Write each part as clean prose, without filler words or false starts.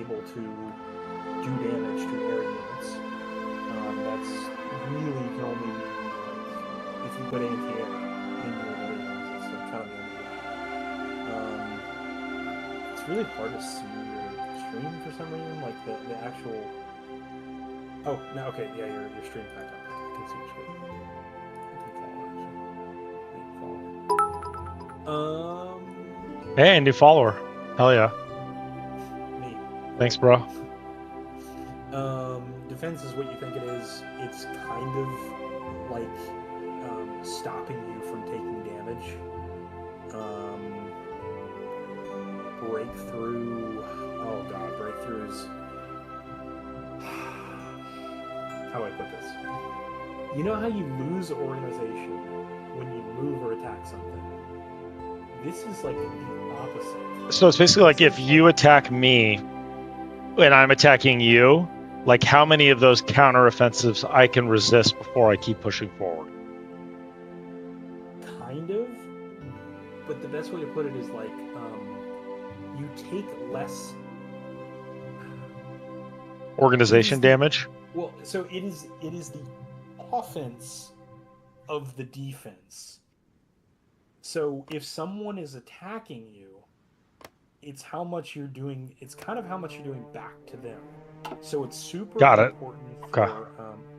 able to do damage to air units. That's really can only be like, if you put anti-air in your divisions. It's like kind of the only way. It's really hard to see your stream for some reason, like the actual. Oh no, okay, yeah, your stream back up. I can see your screen. Hey, new follower. Hell yeah. Me. Thanks, bro. Defense is what you think it is. It's kind of like stopping you from taking damage. Breakthrough. Oh god, breakthrough is. How do I put this? You know how you lose organization when you move or attack something? This is like the opposite. So it's basically like if you attack me and I'm attacking you, like how many of those counteroffensives I can resist before I keep pushing forward? Kind of. But the best way to put it is like you take less organization damage. Well, so it is the offense of the defense. So if someone is attacking you, it's how much you're doing. It's kind of how much you're doing back to them. So it's super important for.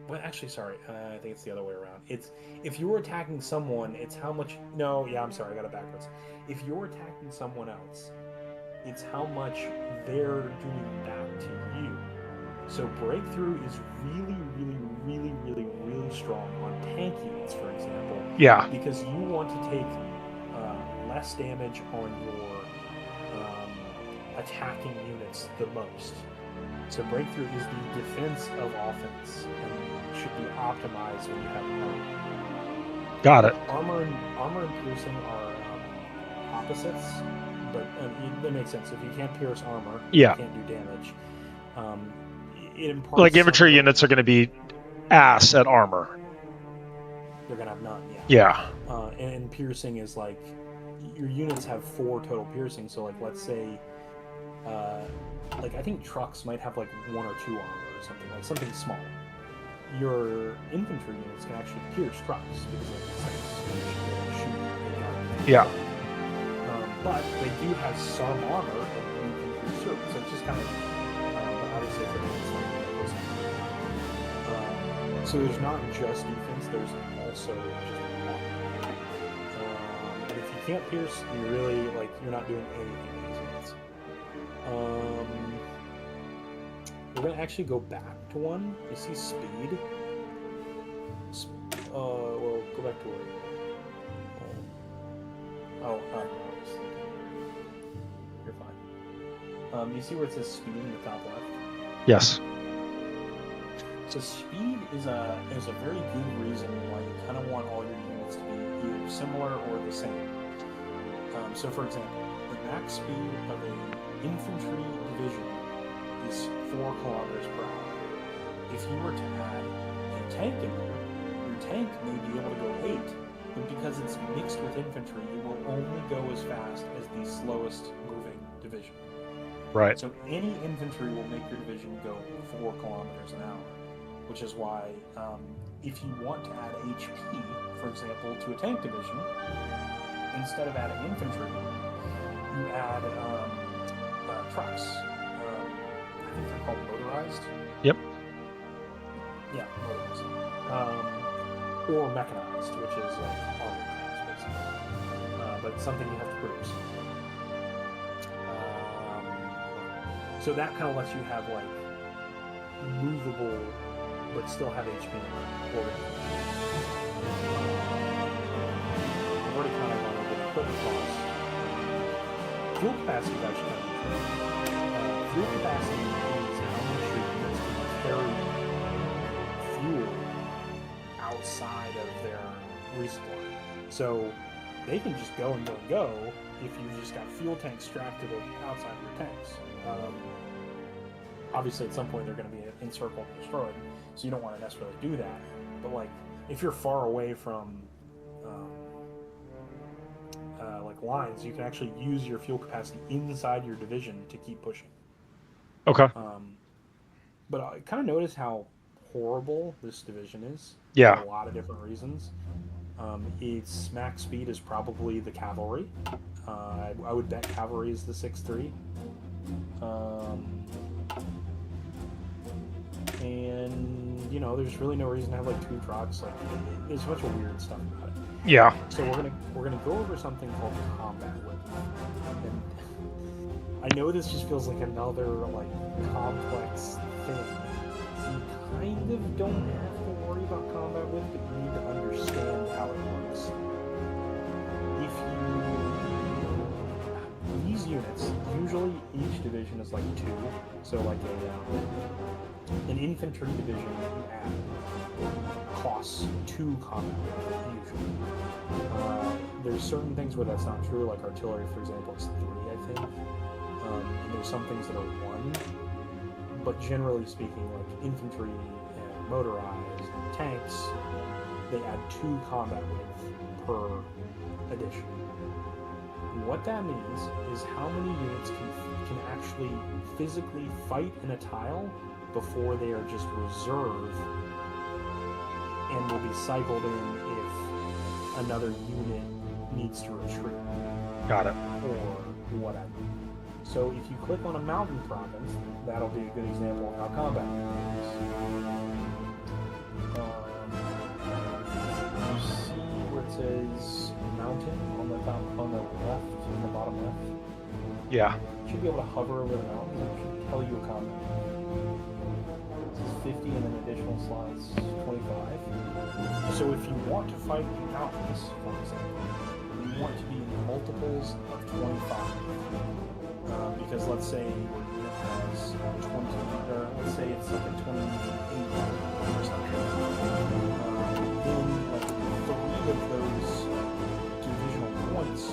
Well, actually, sorry, I think it's the other way around. It's if you're attacking someone, it's how much. No, yeah, I'm sorry, I got it backwards. If you're attacking someone else, it's how much they're doing back to you. So breakthrough is really, really, really, really, really strong on tank units, for example. Yeah. Because you want to take less damage on your attacking units the most. So breakthrough is the defense of offense and should be optimized when you have armor. Got it. Armor and piercing are opposites, but that makes sense. If you can't pierce armor, you can't do damage. It imparts like infantry units are going to be ass at armor. They're going to have none, yeah. And piercing is like your units have 4 total piercing. So like let's say, like I think trucks might have like 1 or 2 armor or something, like something small. Your infantry units can actually pierce trucks because of the shoot. Yeah. But they do have some armor and you can pierce through. So it's just kind of obviously for so there's not just defense, there's also just armor. And if you can't pierce, you really like you're not doing anything with these units. We're gonna actually go back to one. You see speed. Well, go back to where. You're fine. You see where it says speed in the top left? Yes. So speed is a very good reason why you kind of want all your units to be either similar or the same. So for example, the max speed of an infantry division is 4 kilometers per hour. If you were to add a tank in there, your tank may be able to go 8, but because it's mixed with infantry, it will only go as fast as the slowest moving division. Right. So any infantry will make your division go 4 kilometers an hour, which is why if you want to add HP, for example, to a tank division, instead of adding infantry, you add trucks. I think they're called motorized. Yep. Yeah, motorized. Or mechanized, which is like armored cars, basically. But it's something you have to produce. So that kind of lets you have like movable, but still have HP or I've already kind of gone over the equipment costs. Fuel capacity is actually kind of interesting. Fuel capacity is how much your units can carry fuel outside of their resupply. So they can just go and go and go if you've just got fuel tanks strapped to the outside of your tanks. Obviously, at some point they're going to be encircled and destroyed, so you don't want to necessarily do that. But like, if you're far away from like lines, you can actually use your fuel capacity inside your division to keep pushing. Okay. But I kind of notice how horrible this division is for Yeah. a lot of different reasons. Its max speed is probably the cavalry. I would bet cavalry is the 6-3. And there's really no reason to have like two trucks. Like, there's a bunch of weird stuff about it. Yeah. So we're gonna go over something called combat whip, and I know this just feels like another like complex thing. You kind of don't have to worry about combat whip, but you need to understand how it works. These units, usually each division is like two, so like an infantry division you add costs 2 combat whip usually. There's certain things where that's not true, like artillery, for example, is 3, I think. And there's some things that are 1, but generally speaking, like infantry and motorized and tanks, they add 2 combat width per edition. What that means is how many units can actually physically fight in a tile before they are just reserve and will be cycled in if another unit needs to retreat. Got it. Or whatever. So if you click on a mountain province, that'll be a good example of how combat works. You see where it says mountain on the left, in the bottom left? Yeah. You should be able to hover over the mountains and it should tell you a combat. This is 50 and then additional slots 25. So if you want to fight mountains, for example, you want to be in multiples of 25. Because let's say your unit has 20, or let's say it's like a 28 or something. Then like 3 of those divisional points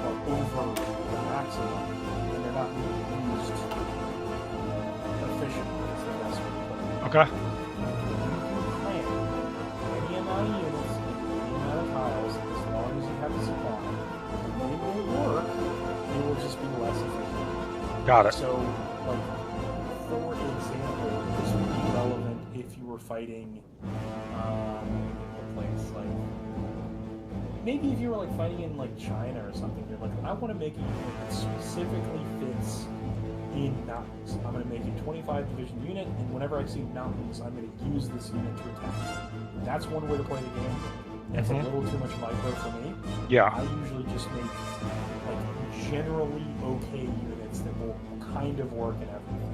are over the maximum, and they're not being used efficiently. Is the best way to put it. Okay. Plan any amount of units, any amount of tiles, as long as you have a supply. It will work. It will just be less efficient. Got it. So, like, for example, this would be relevant if you were fighting a place like, maybe if you were like fighting in like China or something. You're like, I want to make a unit that specifically fits in mountains. I'm going to make a 25 division unit, and whenever I see mountains, I'm going to use this unit to attack. That's one way to play the game. That's a little too much micro for me. Yeah. I usually just make like generally okay units that will kind of work in everything.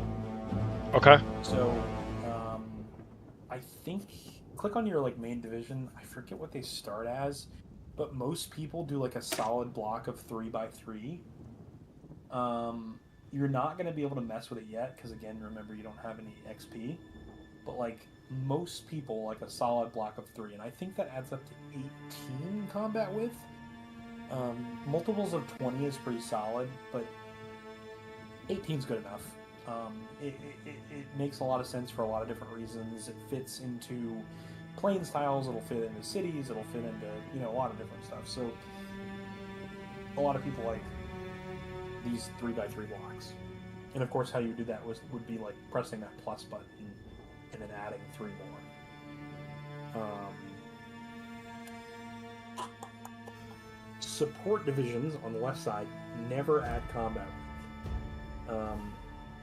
Okay. So, I think click on your like main division. I forget what they start as, but most people do like a solid block of 3x3. You're not going to be able to mess with it yet because again, remember you don't have any XP. But like most people, like a solid block of 3, and I think that adds up to 18 combat width. Multiples of 20 is pretty solid, but 18 is good enough. It makes a lot of sense for a lot of different reasons. It fits into plains tiles, it'll fit into cities, it'll fit into a lot of different stuff. So a lot of people like these 3x3 blocks. And of course how you do that would be like pressing that plus button and then adding 3 more. Support divisions on the left side never add combat.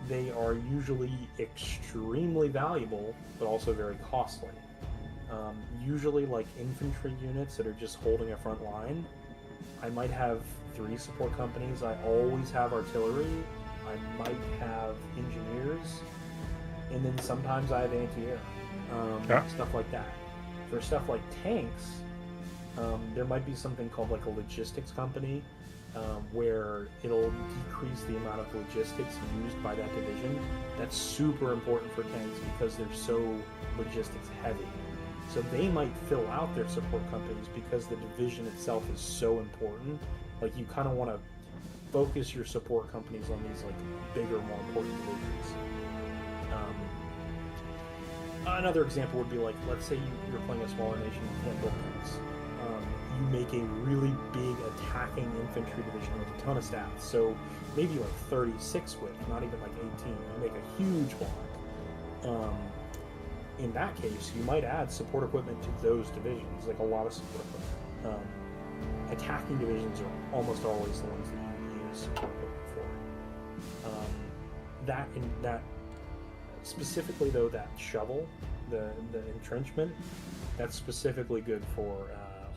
They are usually extremely valuable, but also very costly. Usually like infantry units that are just holding a front line. I might have 3 support companies. I always have artillery. I might have engineers. And then sometimes I have anti-air. Stuff like that. For stuff like tanks, there might be something called like a logistics company, where it'll decrease the amount of logistics used by that division. That's super important for tanks because they're so logistics heavy. So they might fill out their support companies because the division itself is so important. Like you kind of want to focus your support companies on these like bigger, more important divisions. Another example would be like, let's say you're playing a smaller nation, you can't build tanks. you make a really big attacking infantry division with a ton of stats. So maybe like 36 width, not even like 18. You make a huge block. In that case, you might add support equipment to those divisions, like a lot of support equipment. Attacking divisions are almost always the ones that you use support equipment for. That specifically though, that shovel, the entrenchment, that's specifically good for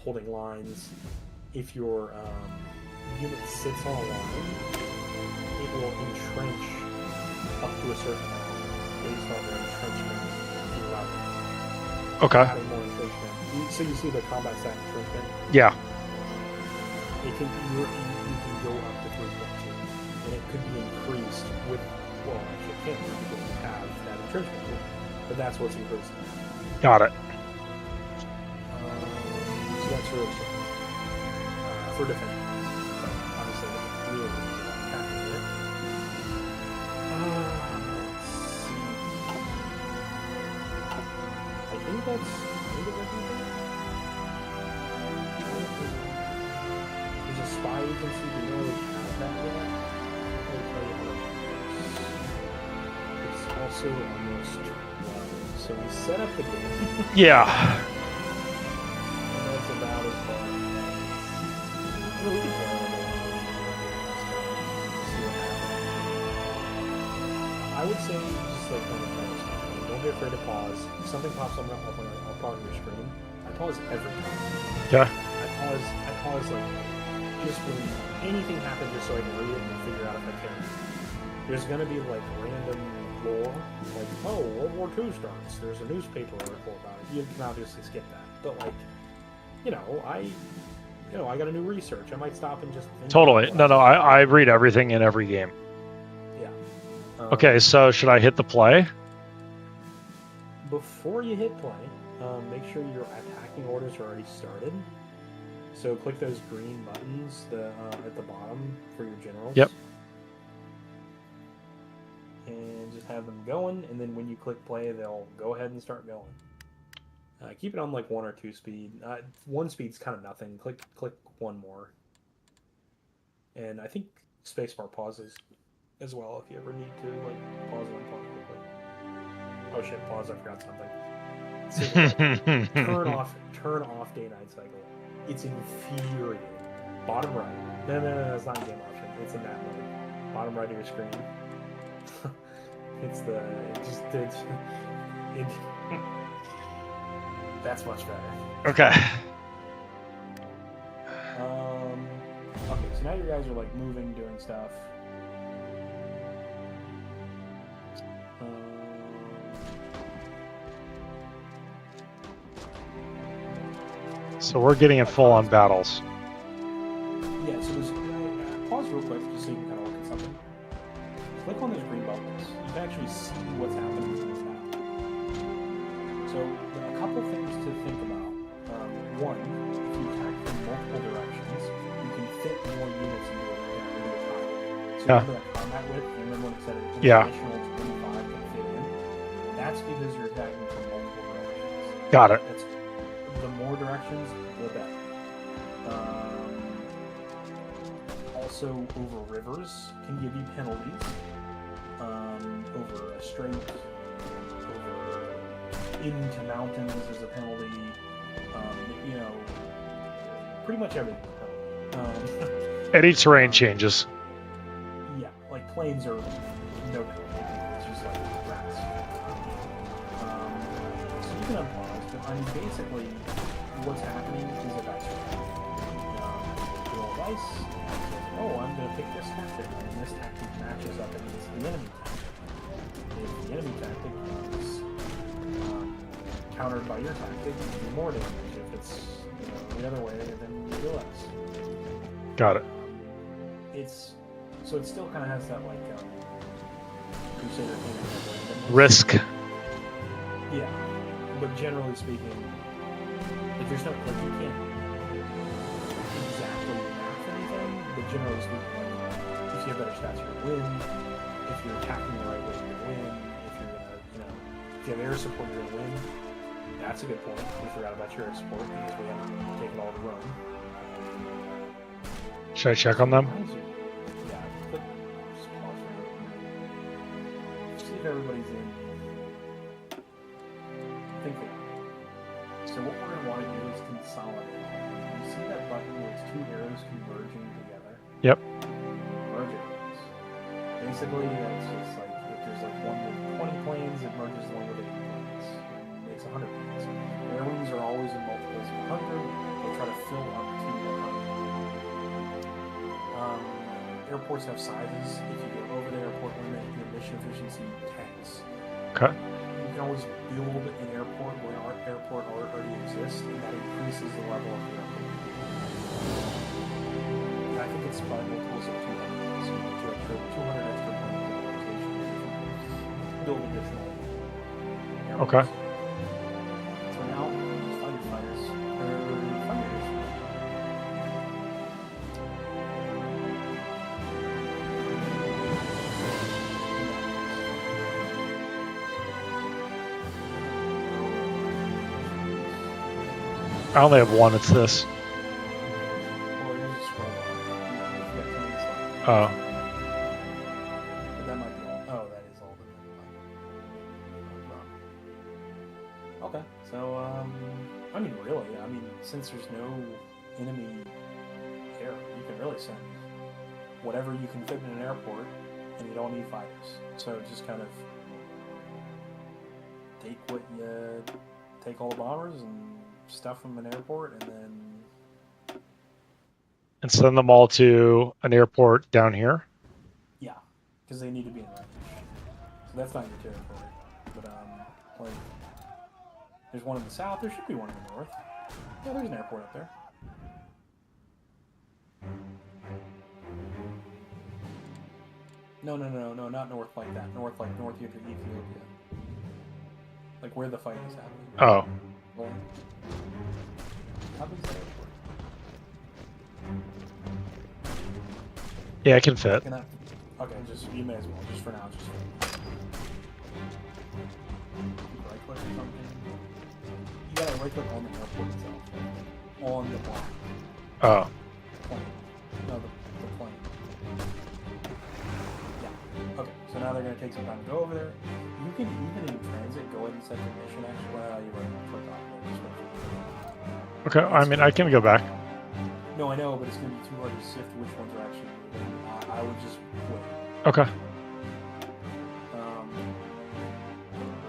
holding lines. If your unit sits on a line, it will entrench up to a certain amount based on their entrenchment level. Okay. Adding more entrenchment. So you see the combat stat entrenchment? Yeah. You can go up to 3.2, and it could be increased with, well, actually it can't be because you have that entrenchment, but that's what's increasing. Got it. So that's really good for defending. Obviously, really attacking it. Let's see. I think that's everything. There's a spy agency, we don't really have that yet. It's also almost 12. So we set up the game. Yeah. And that's about as far as... Well, we can play a little bit. See what happens. I would say just like on the first time. Don't be afraid to pause. If something pops up on your screen, I pause every time. Yeah. I pause like just when anything happens, just so I can read it and figure out if I can. There's gonna be like random lore, like, oh, World War II starts. There's a newspaper article about it. You can obviously skip that, but like, I got a new research. I might stop and just think Totally. No, I read everything in every game. Yeah. Okay, so should I hit the play? Before you hit play, make sure your attacking orders are already started. So click those green buttons at the bottom for your generals. Yep. And just have them going, and then when you click play, they'll go ahead and start going. Keep it on like 1 or 2 speed. 1 speed's kind of nothing. Click 1 more. And I think spacebar pauses as well if you ever need to like pause and unpause quickly. Oh shit! Pause. I forgot something. So, turn off day-night cycle. It's infuriating. Bottom right. No, it's not a game option. It's in that mode. Bottom right of your screen. That's much better. Okay. Okay, so now you guys are like moving, doing stuff. So we're getting in full-on battles. Yeah, so there's pause real quick just so you can kind of look at something. Click on those green bubbles. You can actually see what's happening in this map. So there are a couple things to think about. One, if you attack from multiple directions, you can fit more units into a tile. So remember that combat width? You remember when it said an additional 25 can fit in? That's because you're attacking from multiple directions. Got it. The more directions, the better. Also, over rivers can give you penalties. Over a strait, over into mountains is a penalty. Pretty much everything. Any terrain changes. Yeah, like plains are no penalty. It's just like grass. So you can unpause, but I mean, basically, what's happening is a dice roll. You roll dice. Oh, I'm going to pick this tactic, and this tactic matches up against the enemy tactic. If the enemy tactic is countered by your tactic, you do more damage. If it's the other way, then you do less. Got it. It still kind of has that like Crusader thing. Risk. Yeah, but generally speaking, if there's no like you can't exactly match anything, but generally speaking, like if you have better stats, you're gonna win. If you're attacking the right way, you're gonna win. If you're gonna, if you have air support, you're gonna win. That's a good point. We forgot about your air support because we haven't taken all the run. Should I check on them? Yeah, but just pause for a minute. See if everybody's in. I think they are. So what we're going to want to do is consolidate. You see that button where it's two arrows converging together? Yep. Merge arrows. Basically, that's just like if there's like one with 20 planes, it merges the one with 80 planes. It makes 100 planes. Airwings are always in multiples of 100. They'll try to fill up to 100. Airports have sizes. If you go over the airport limit, your mission efficiency tanks. Okay. You can always build an airport where our airport already exists, and that increases the level of the airport. And I think it's by multiples of 200. So you get 200 extra planes in rotation. Build additional airports. Okay. For now, just fighter fighters. Fighters. I only have one. It's this. Or you just scroll on. Oh. But that might be all. Oh, that is all the okay, so, I mean, really, since there's no enemy air, you can really send whatever you can fit in an airport, and you don't need fighters. So just kind of take all the bombers and stuff them in an airport, and then send them all to an airport down here. yeah, because they need to be in range. So that's not your territory, but like there's one in the south. There should be one in the north. Yeah, there's an airport up there. No, not north like that. North like north of Ethiopia, like where the fight is happening. Oh. Well, how big is that airport? Yeah, it can fit. Okay, you may as well, just for now, right click or something. You gotta right click on the airport itself. On the block. Oh. Plane. No, the plane. Yeah. Okay, so now they're gonna take some time to go over there. You can even in transit go ahead and set your mission actually. Well, you right click on it. Just wait for it. Okay, I mean, I can go back. No, I know, but it's gonna be too hard to sift which ones are actually moving. I would just wait. Okay.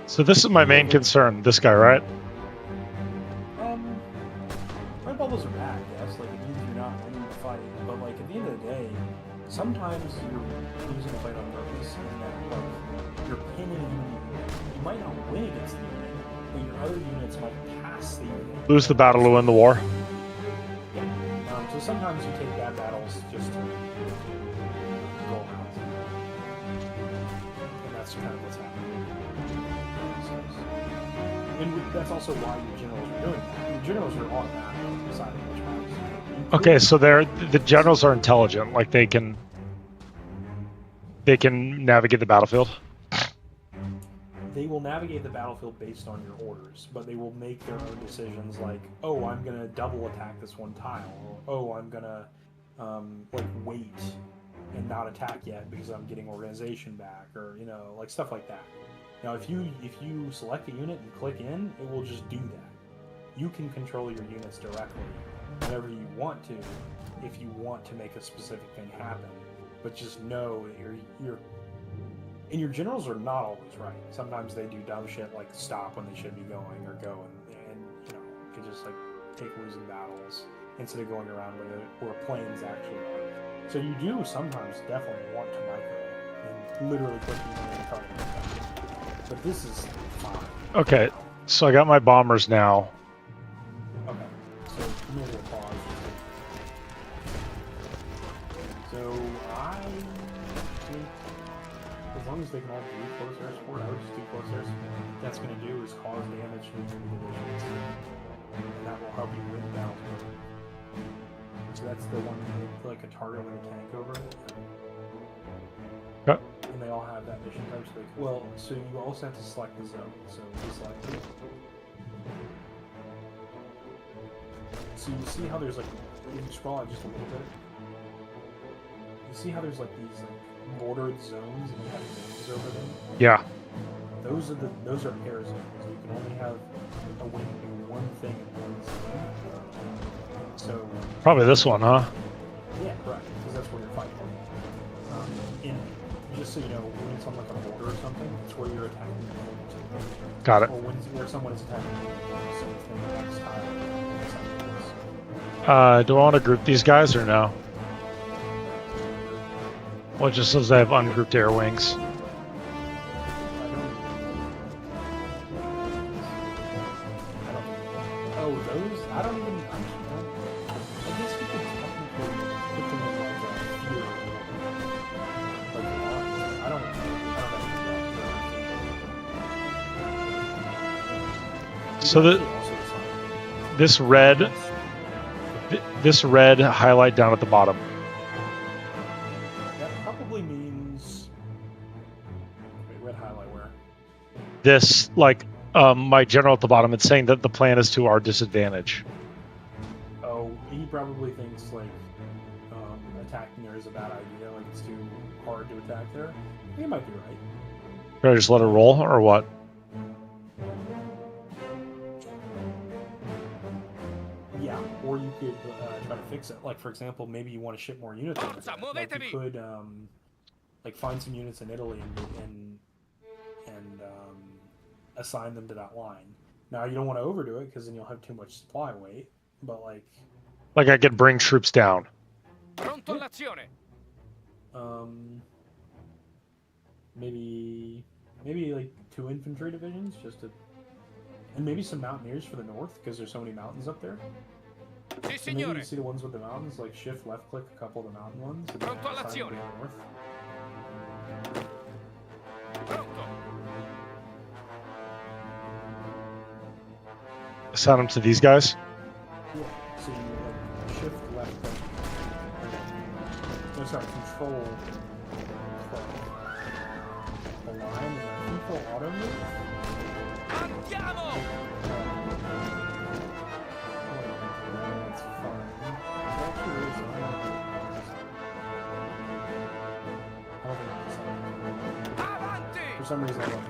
So this is my main concern, this guy, right? Red bubbles are bad, yes. Like, it means you're not winning the fight. But, like, at the end of the day, sometimes you're losing a fight on purpose, and that, like, you're pinning unit. You might not win against the unit, but your other units might pass the unit. Lose the battle to win the war. Yeah. So sometimes you take bad battles just to go around. And that's kind of what's happening. And that's also why your generals are doing that. Your generals are automatic deciding which battles. Okay, so the generals are intelligent, like they can navigate the battlefield. They will navigate the battlefield based on your orders, but they will make their own decisions like, oh, I'm going to double attack this one tile, or oh, I'm going to like wait and not attack yet because I'm getting organization back, or like stuff like that. Now, if you select a unit and click in, it will just do that. You can control your units directly whenever you want to, if you want to make a specific thing happen. But just know that your generals are not always right. Sometimes they do dumb shit like stop when they should be going, or go and could just like take losing battles instead of going around where planes actually are. So you do sometimes definitely want to micro and literally click the target. But this is fine. Okay, so I got my bombers now. Okay, so maybe a pause. So I think as long as they can all do close air support, I would just do close air support. What that's going to do is cause damage to the divisions, and that will help you win the battle. So that's the one, like a target with a tank over it. Okay. And they all have that mission type. So you also have to select the zone. So you select it. So you see how there's like, you can scroll out just a little bit. you see how there's like these like bordered zones and you have wings over them? Yeah. Those are air zones. You can only have a wing do one thing in one zone. So Probably this one, huh? yeah, correct, because that's where you're fighting. And just so you know, when it's on like a border or something, it's where you're attacking the wing. Got it. Or where someone is attacking the wing, same thing like style. Do I want to group these guys or no? Well, it just says I have ungrouped air wings. Oh, those? I don't even. I guess you could technically put them in like a fear. Like, I don't know. So this red highlight down at the bottom. That probably means. Wait, red highlight where? This, like, my general at the bottom, it's saying that the plan is to our disadvantage. Oh, he probably thinks like attacking there is a bad idea. Like it's too hard to attack there. He might be right. Should I just let it roll or what? Yeah, or you could try to fix it. Like for example, maybe you want to ship more units. Like you could like find some units in Italy and assign them to that line. Now you don't want to overdo it because then you'll have too much supply weight. But like I could bring troops down. Maybe like 2 infantry divisions just to, and maybe some mountaineers for the north because there's so many mountains up there. So maybe you see the ones with the mountains, like shift left click a couple of the mountain ones and then assign them to the north. Assign them to these guys? Yeah, so you like shift left click. No, sorry, control click the line and then control auto move. That's fine. It actually is for some reason I don't.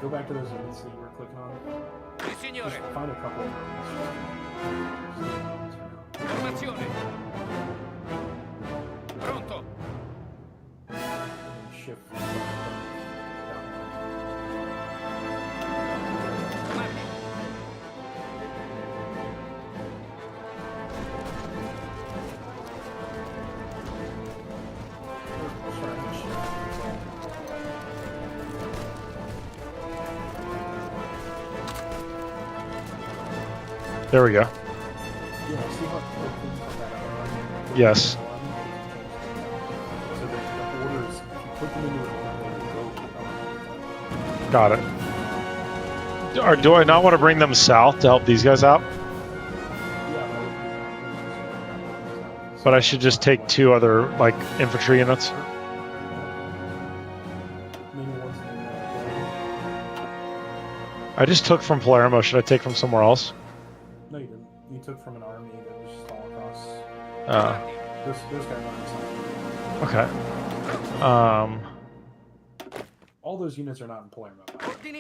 Go back to those units that you were clicking on. Just find a couple of Pronto. Shift. There we go. Yeah, see how it opens on that other one? Yes. So the orders, if you put them into an order, they go. Got it. Or do I not want to bring them south to help these guys out? But I should just take 2 other, like, infantry units. I just took from Palermo. Should I take from somewhere else? No, you didn't. You took from an army that was just all across. Those guys aren't assigned. Okay. All those units are not in Palermo.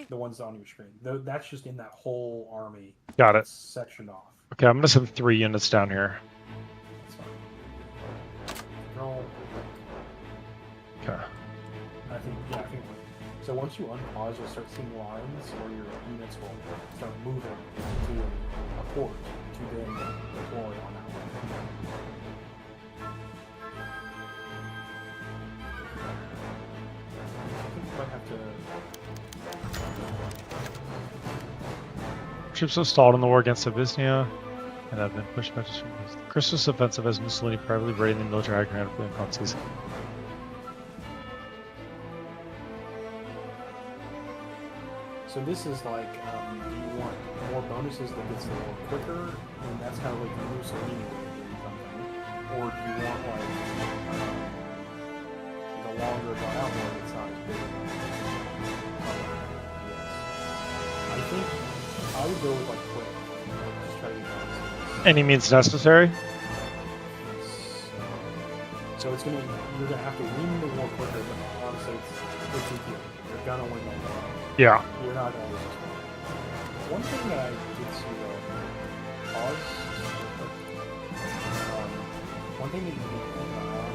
The ones on your screen. That's just in that whole army. Got it. Sectioned off. Okay, I'm gonna send 3 units down here. That's fine. Roll. Okay. I think. So once you unpause, you'll start seeing lines where your units will start moving to a port to then deploy on that one. I think you might have to. Troops have stalled in the war against Abyssinia and have been pushed back to the Christmas offensive as Mussolini privately raided the military high ground for the Nazis. So this is like, do you want more bonuses that gets the war quicker? And that's kind of like the Mussolini way of doing something. Or do you want like the longer drawn out one that's not as big? Yes. I think I would go with like quick. Just try to get bonuses. Any means necessary? So it's gonna you're gonna have to win the war quicker, but honestly, it's easy. You're gonna win the war. Yeah. You're not gonna lose this war. One thing that I did see though, pause. One thing that you need to think about,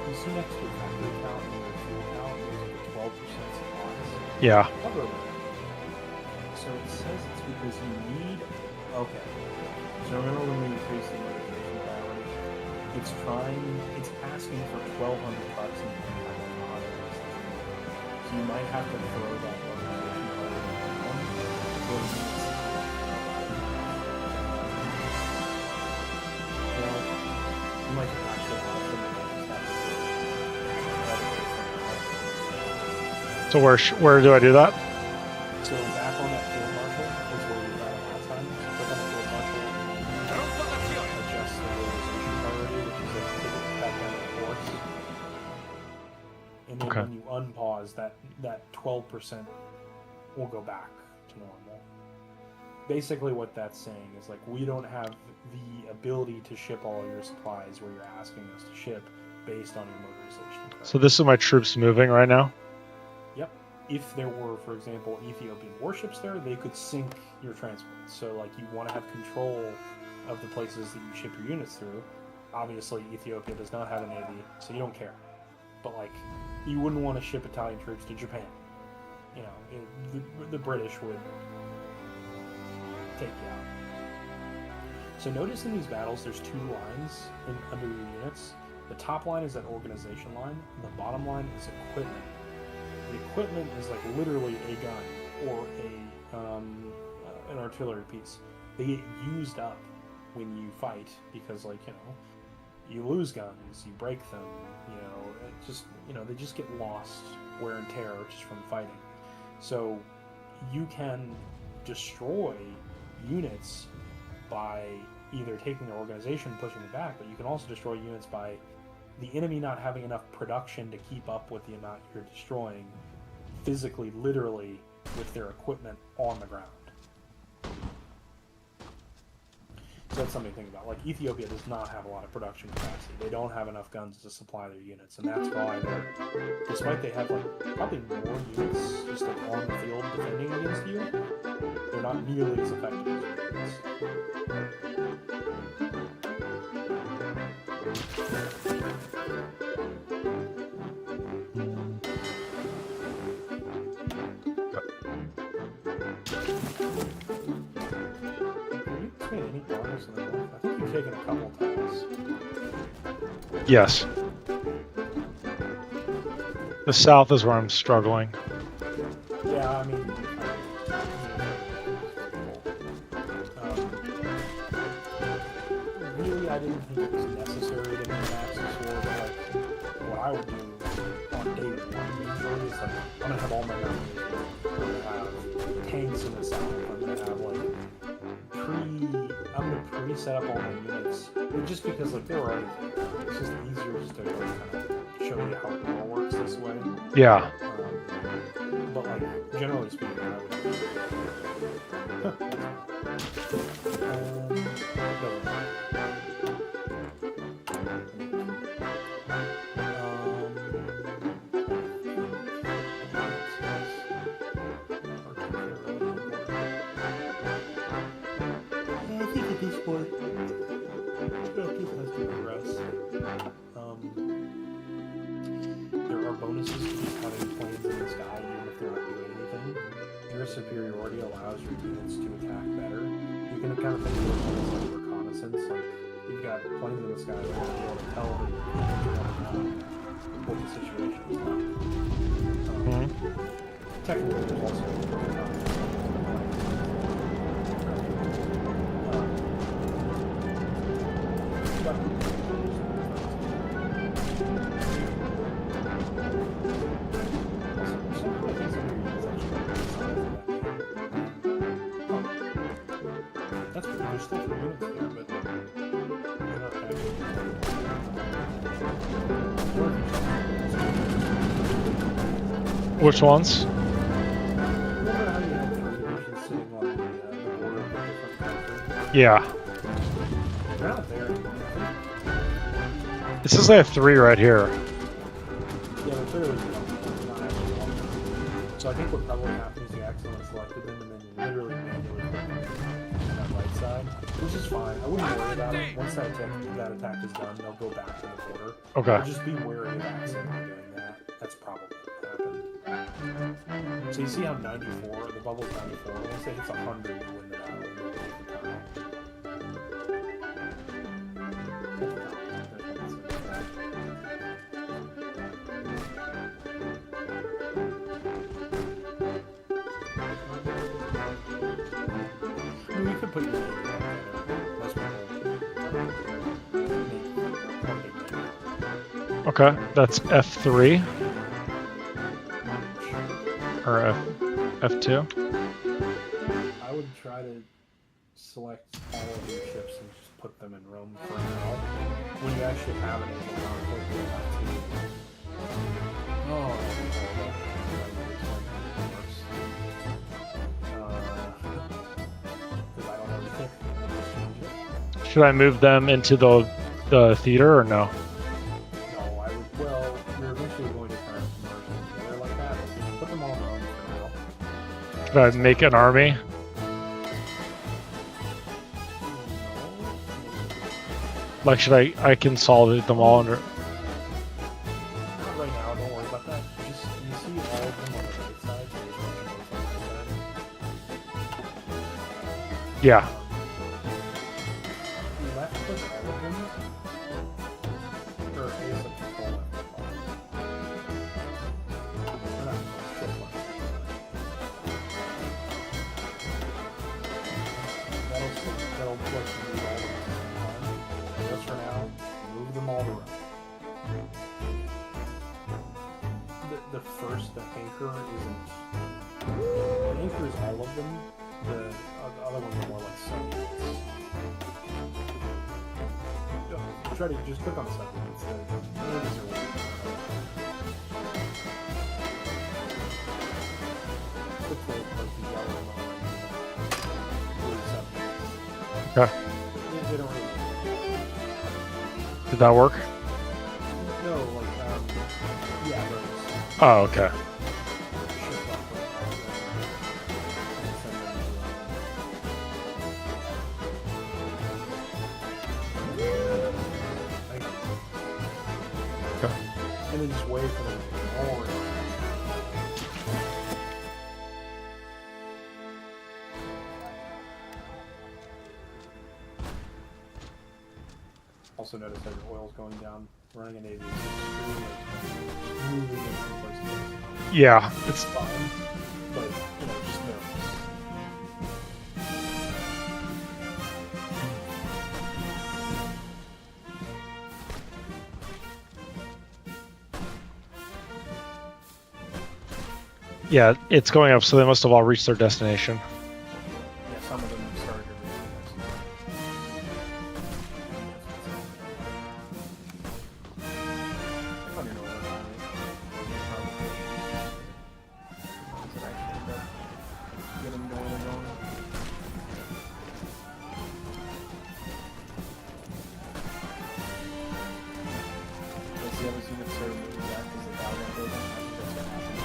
you see next to your factory count and your fuel count, there's like a 12% supplies. Yeah. Cover that. So it says it's because you need. Okay. So remember when we increased the motivation priority? It's asking for 1,200 bucks and you can have like 100. So you might have to throw that motivation priority down. You might actually have to So where do I do that? So back on that field marshal is where you got it last time. So click on the field marshal and adjust the motivation priority, which is like take it back down to the force. And then when you unpause, that 12% will go back to normal. Basically what that's saying is like we don't have the ability to ship all of your supplies where you're asking us to ship based on your motorization priority. So this is my troops moving right now? Yep. If there were, for example, Ethiopian warships there, they could sink your transports. So, like, you want to have control of the places that you ship your units through. Obviously, Ethiopia does not have a navy, so you don't care. But, like, you wouldn't want to ship Italian troops to Japan. You know, the British would take you out. So notice in these battles, there's two lines under your units. The top line is that organization line, and the bottom line is equipment. The equipment is like literally a gun or an artillery piece. They get used up when you fight because, like, you know, you lose guns, you break them, you know, they just get lost wear and tear just from fighting. So you can destroy units by either taking their organization and pushing them back, but you can also destroy units by the enemy not having enough production to keep up with the amount you're destroying physically, literally, with their equipment on the ground. So that's something to think about. Like, Ethiopia does not have a lot of production capacity. They don't have enough guns to supply their units, and that's why despite they have like probably more units just like on the field defending against you, they're not nearly as effective as your units. I think you've taken a couple tiles. Yes. The south is where I'm struggling. Yeah, I mean, really, I didn't think it was necessary to be an Axis war, but like, what I would do on day one usually is like, I'm gonna have all my guns. I'm gonna have tanks in the south. I'm gonna have like I'm gonna pre-set up all my units, just because like they're already there. It's just easier just to like, kind of show you how war works this way. Yeah. But like generally speaking, I would. There are bonuses to just having planes in the sky, even if they're not doing anything. Your superiority allows your units to attack better. You can kind of think of it as like reconnaissance. Like, you've got planes in the sky that will be able to tell what the situation is like. Technically, there's also reconnaissance. That's pretty good stuff for units there, but they're not actually. Which ones? Remember how you had 3 divisions sitting on the border of a different country? Yeah. They're not there anymore. It says I have 3 right here. Yeah, but clearly you don't. Not actually all. So I think what probably happened is you accidentally selected them and then you literally manually put them on that right side, which is fine. I wouldn't worry about it. Once that attack is done, they'll go back to the border. Okay. But just be wary of accidentally doing that. That's probably what happened. So you see how 94, the bubble's 94. Once it hits 100, you win the battle and you get the tile. We could put your name in there. Most people Okay, that's F3 or F2. I would try to select all of your ships and just put them in Rome for now. When you actually have an able conflict, you'll have to. Oh, because I don't know anything. Just change it. Should I move them into the theater or no? No, I would. Well, you're eventually going to kind of merge them together like that. But just put them all in Rome for now. Should I make an army? Like, should I consolidate them all under? Not right now, don't worry about that. Just, you see all of them on the right side, so there's no Yeah. you left click all of them, or I guess like control left click all of them. Or not, shift left. That'll let you move all of them at the same time. Just for now, move them all around. The first, the anchor isn't. The anchor is all of them. The other ones are more like subunits. Try to just click on subunits. The units are weird. Click the yellow line. Blue subunits. Okay. They don't really. Did that work? No, like, yeah, those. Oh, okay. Okay. And then just wait for them to get more. Also notice that your oil's going down. Running a navy is extremely moving in some places. Yeah, it's It's fine, but just know. yeah, it's going up, so they must have all reached their destination. Yeah, some of them started to realize. Click on your oil down, get them going and going. As the other units start moving back as the Valiant building, I think that's what happened.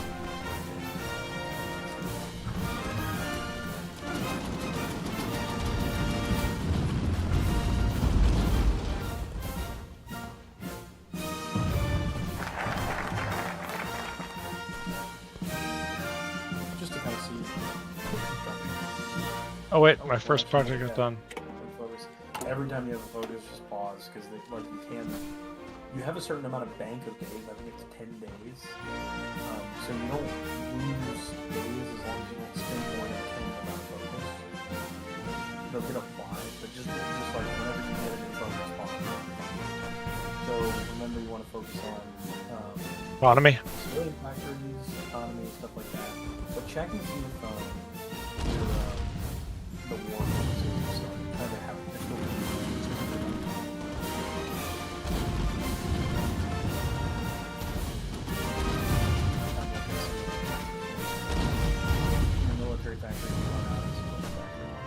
Just to kind of see. Oh wait, my first project is done. Focus. Every time you have a focus, just pause because like you can. You have a certain amount of bank of days. I think it's 10 days. So you don't lose days as long as you don't spend more than 10 on focus. They'll get applied, but just like whenever you get it in focus, pause. So remember, you want to focus on Economy. civilian factories, economy, stuff like that. But check and see if your the war forces kind of have your military factories run out of civilian factories.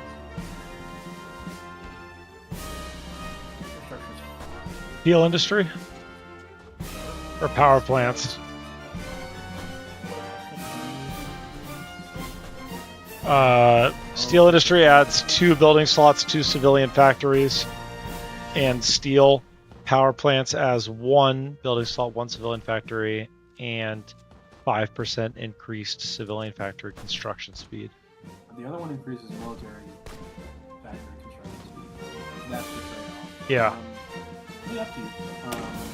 Infrastructure's fine. Steel industry. or power plants. Steel industry adds 2 building slots, 2 civilian factories, and steel power plants as 1 building slot, 1 civilian factory, and 5% increased civilian factory construction speed. The other one increases military factory construction speed. That's the trade-off. Yeah. It'll be up to you.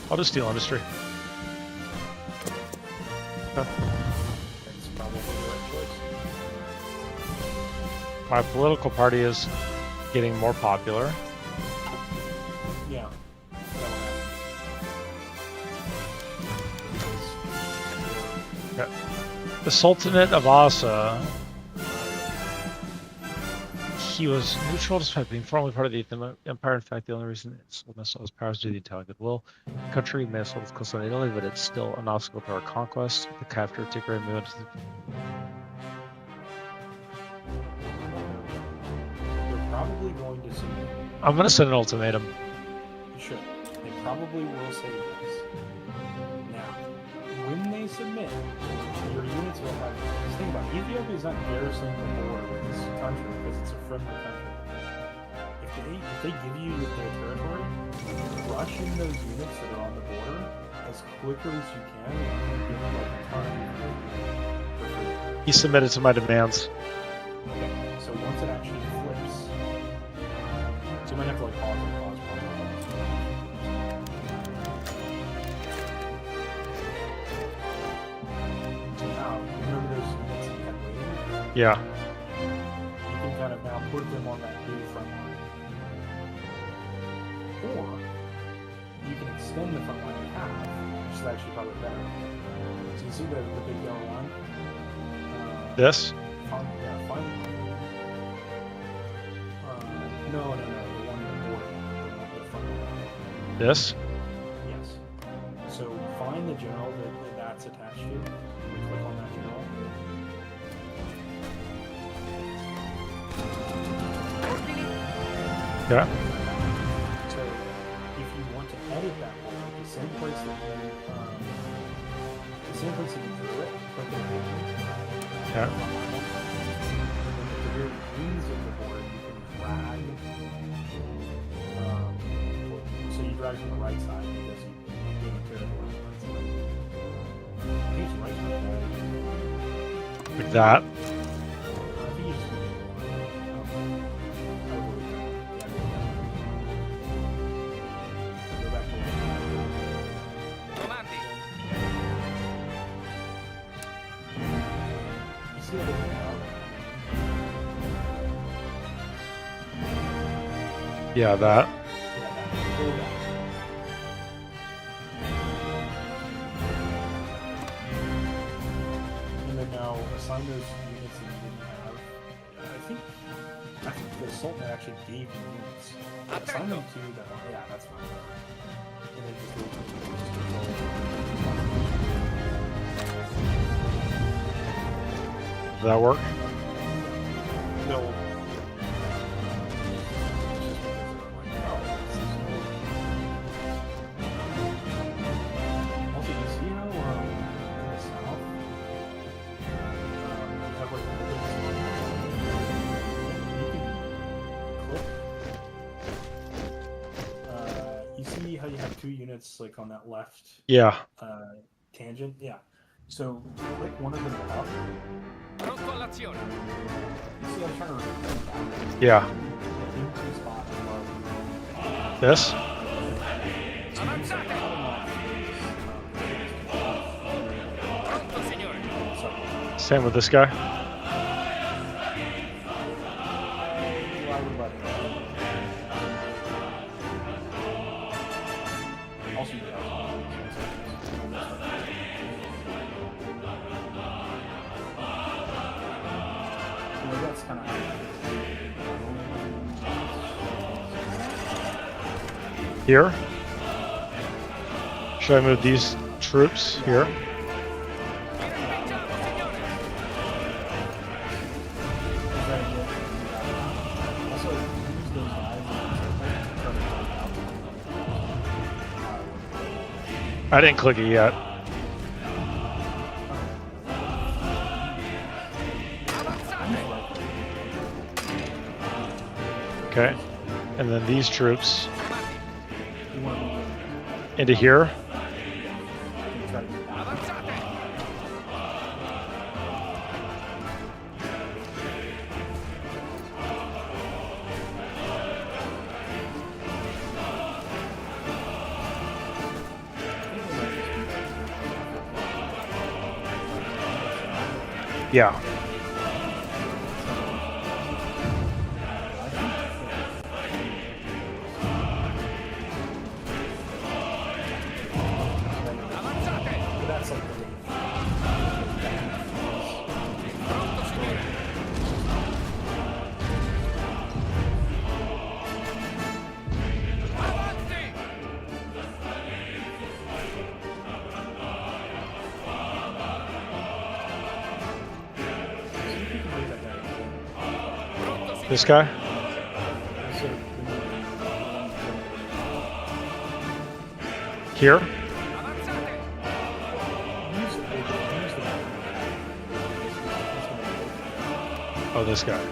I'll do steel industry. That's probably the right choice. My political party is getting more popular. Yeah. Okay. The Sultanate of Asa. He was neutral despite being formally part of the Ottoman Empire. In fact, the only reason it sold most of his powers due to the Italian goodwill. The country may have sold its coastline in Italy, but it's still an obstacle to our conquest. The capture of Tigray moved to the... They're probably going to submit. I'm going to send an ultimatum. You should. They probably will say this. Now, when they submit, your units will have. Just think about it. Ethiopia is not garrisoning the border with this country because it's a friendly country. If they give you their territory, rush in those units that are on the border as quickly as you can, and give them like a ton of for free. He submitted to my demands. Okay, so once it actually flips, so you might have to like pause. So now, remember those units that you had waiting? Yeah. You can kind of now put them on that new front line. Or, you can extend the front line in half, which is actually probably better. So you see the big yellow line? This? Find no, the one in the border. The front line. This? Yes. So find the general that's attached to. And click on that general. Yeah. So if you want to edit that one, the same place that you drew it, click on it. Yeah. And then at the very ends of the board, you can drag. So you drag from the right side because you gain the territory on the right side. I think it's right side. Like that. I think you just do it. Go back to you see everything now? Yeah, that. And then now assign those units that you didn't have. I think the Sultan actually gave you units. Assign them to the. Yeah, that's fine. And then just Does that work? no. Also, you see how in the south, you have like a little you can click. You see how you have 2 units like on that left Yeah. tangent? Yeah. So click one of them up. You see I'm trying to remove them back. Yeah. Into the spot above. This? Same with this guy. Also, you that's kind of. Here. Should I move these troops here? I didn't click it yet. Okay. And then these troops into here. Yeah. This guy? Here? Oh, this guy.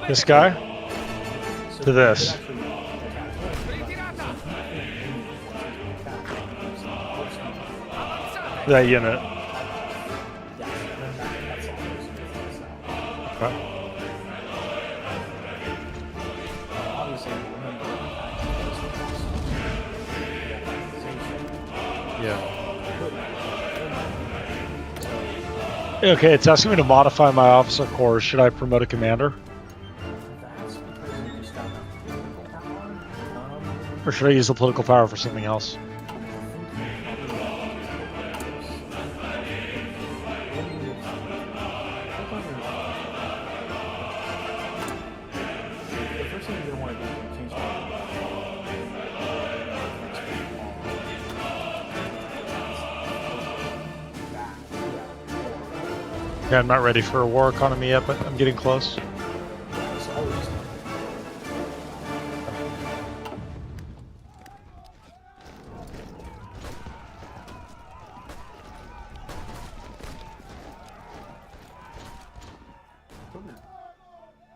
This guy to this. That unit. Okay. Yeah. Okay, it's asking me to modify my officer corps. Should I promote a commander? Or should I use the political power for something else? Yeah, I'm not ready for a war economy yet, but I'm getting close.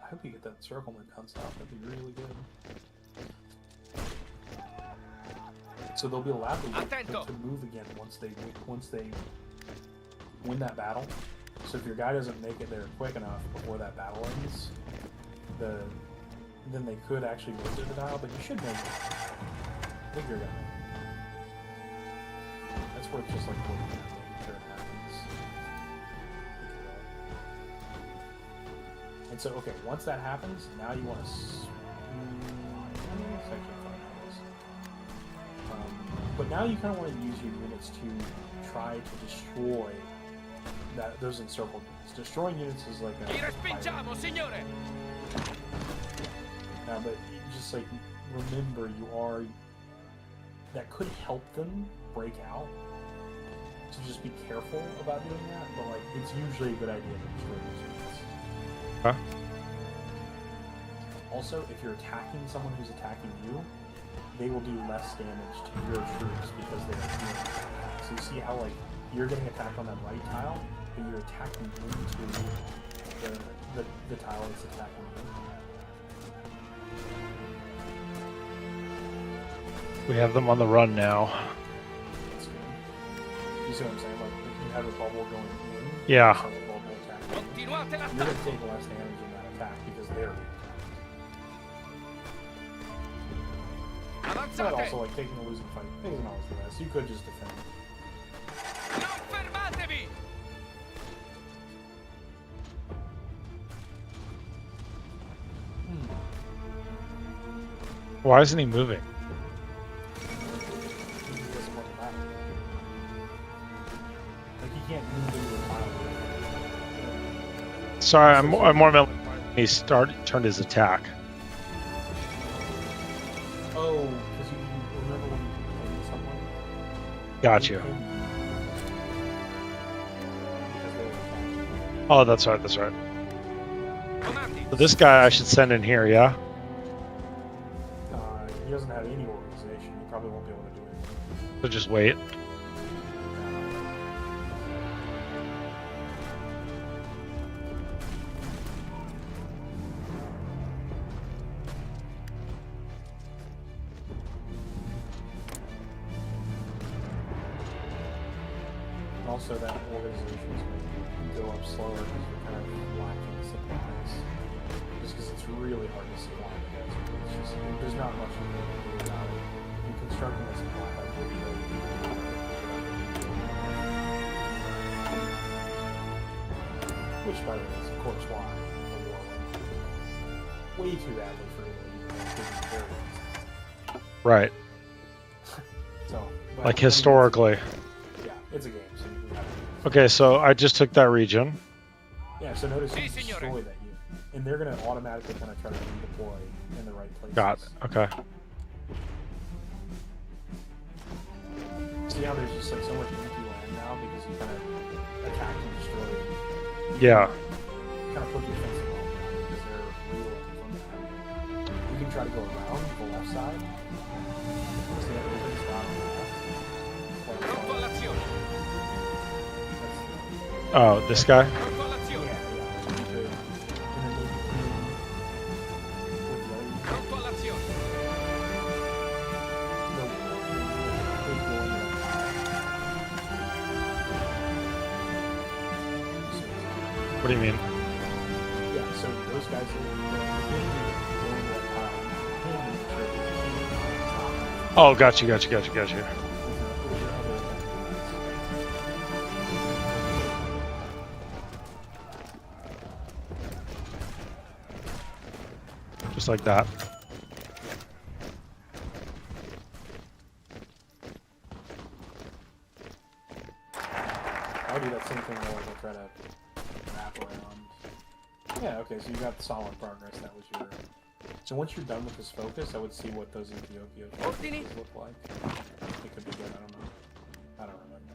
I hope you get that circlement down south. That'd be really good. So they'll be allowed to move again once they win that battle. So if your guy doesn't make it there quick enough before that battle ends, then they could actually move to the dial. But you should make it. I think you're gonna. That's where it's just like making sure it happens. And so, okay, once that happens, now you want to. But now you kind of want to use your units to try to destroy those encircled units. Destroying units is like a. But you just like remember that could help them break out. So just be careful about doing that. But like, it's usually a good idea to destroy those units. Huh? Also, if you're attacking someone who's attacking you, they will do less damage to your troops because they are doing attack. So you see how like you're getting attacked on that right tile, but you're attacking into the tile that's attacking you. We have them on the run now. That's good. You see what I'm saying? Like if you have a bubble going in, yeah. You have a bubble attacking. You're going to take less damage in that attack because they're being attacked. But also like taking a losing fight isn't always the best. You could just defend. Why isn't he moving? Like he can't move into a tile. Sorry, I'm more meant he turned his attack. Oh, because you remember when you played someone? Got you. Because they were attacking. Oh, that's right. That's right. So this guy I should send in here, yeah? He doesn't have any organization. He probably won't be able to do anything. So just wait. Also, that organization is going to go up slower because we're kind of lacking supplies. Just because it's really hard to supply the desert. It's just, there's not much you can do about it. And constructing a supply hub will be really which, by the way, is of course why the war went way too badly for Italy. Right. So, but Like historically. Yeah, it's a game, so you can have it. Okay, so I just took that region. Yeah, so notice you destroy that unit. And they're going to automatically kind of try to redeploy in the right places. Got it. Okay. See how there's just like so much empty land now because you kind of attacked and destroyed. Yeah. Kind of put defensive on them because they're reloading from that. You can try to go around the left side. See that open spot on the left? Oh, this guy? Yeah, yeah. You could, and then maybe with the other What do you mean? yeah, so those guys Oh, got you. Just like that. I'll do that same thing though, I'll try to wrap around. Yeah, okay, so you got solid progress, that was your... So once you're done with this focus, I would see what those Ethiopia focuses look like. It could be good, I don't know. I don't remember.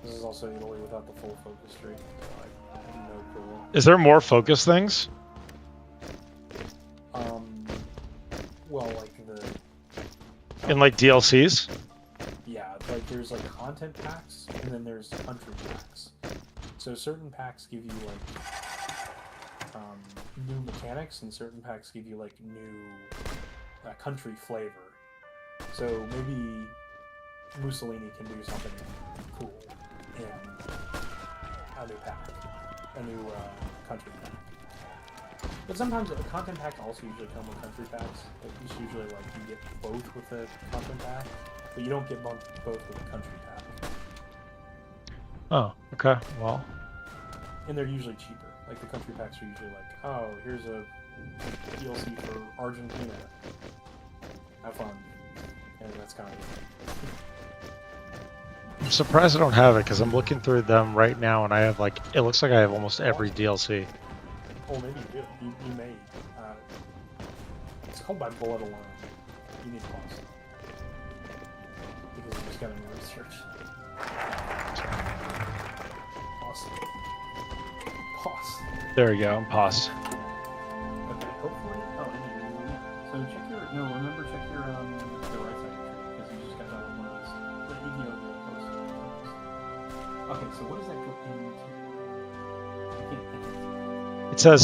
This is also Italy without the full focus tree, so I have no clue. Is there more focus things? Well, like the... In like DLCs? Yeah, like there's like content packs, and then there's country packs. So certain packs give you like new mechanics, and certain packs give you like new country flavor. So maybe Mussolini can do something cool in a new pack, a new country pack. But sometimes a content pack also usually come with country packs. It's usually like you get both with the content pack, but you don't get both with the country pack. Oh, okay. Well, And they're usually cheaper. Like the country packs are usually like, oh, here's a DLC for Argentina. Have fun. And that's kind of it. I'm surprised I don't have it because I'm looking through them right now and I have like, it looks like I have almost every DLC. Oh, maybe you do. You may. It's called by blood alone. You need pause. Because you just got to do research. Pause. Pause. There we go. I'm paused. Okay, hopefully. Oh, anyway. So check your. No, remember, check your the right side because you just got that one of those. The Ethiopia post. Okay, so what does that go into? I can't. It says,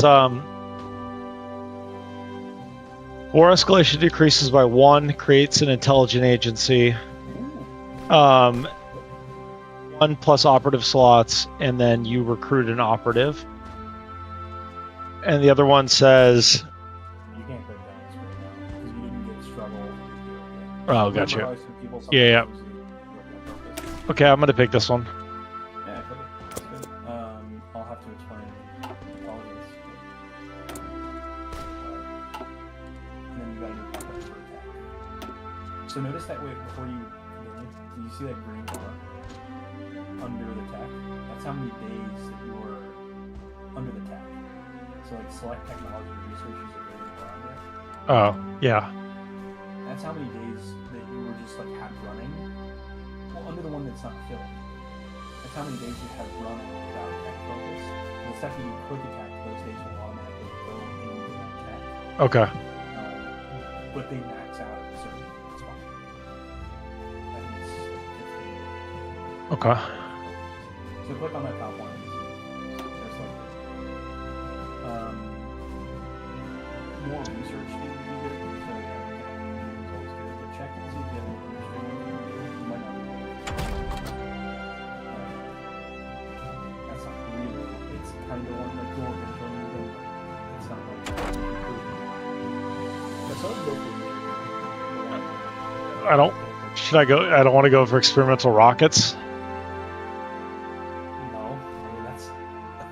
war escalation decreases by 1, creates an intelligent agency, 1 plus operative slots, and then you recruit an operative. And the other one says... You can't put down this right now, because you didn't get struggle. Oh, gotcha. Yeah. Okay, I'm going to pick this one. Yeah, okay. That's good. I'll have to explain apologies. And then you got a new pop-up for attack. So notice that way before you continue. Do you see that green bar under the tech? That's how many days that you were under the tech. So like select technology research is a green bar under it. Oh, yeah. That's how many days that you were just like had running under the one that's not killed. That's how many days you have run without attack focus. And the second you quick attack, those days will automatically go into that tech. Okay. But they max out at a certain spot. I think it's 15. Okay. So click on that top one. There's like more research needed to be good. So yeah, it's always good. But check and see if you have any administrative ones. You might not be able to. That's not really. It's kind of one like door control, but it's not like improvement. That's always good for you. I don't. Should I go? I don't want to go for experimental rockets.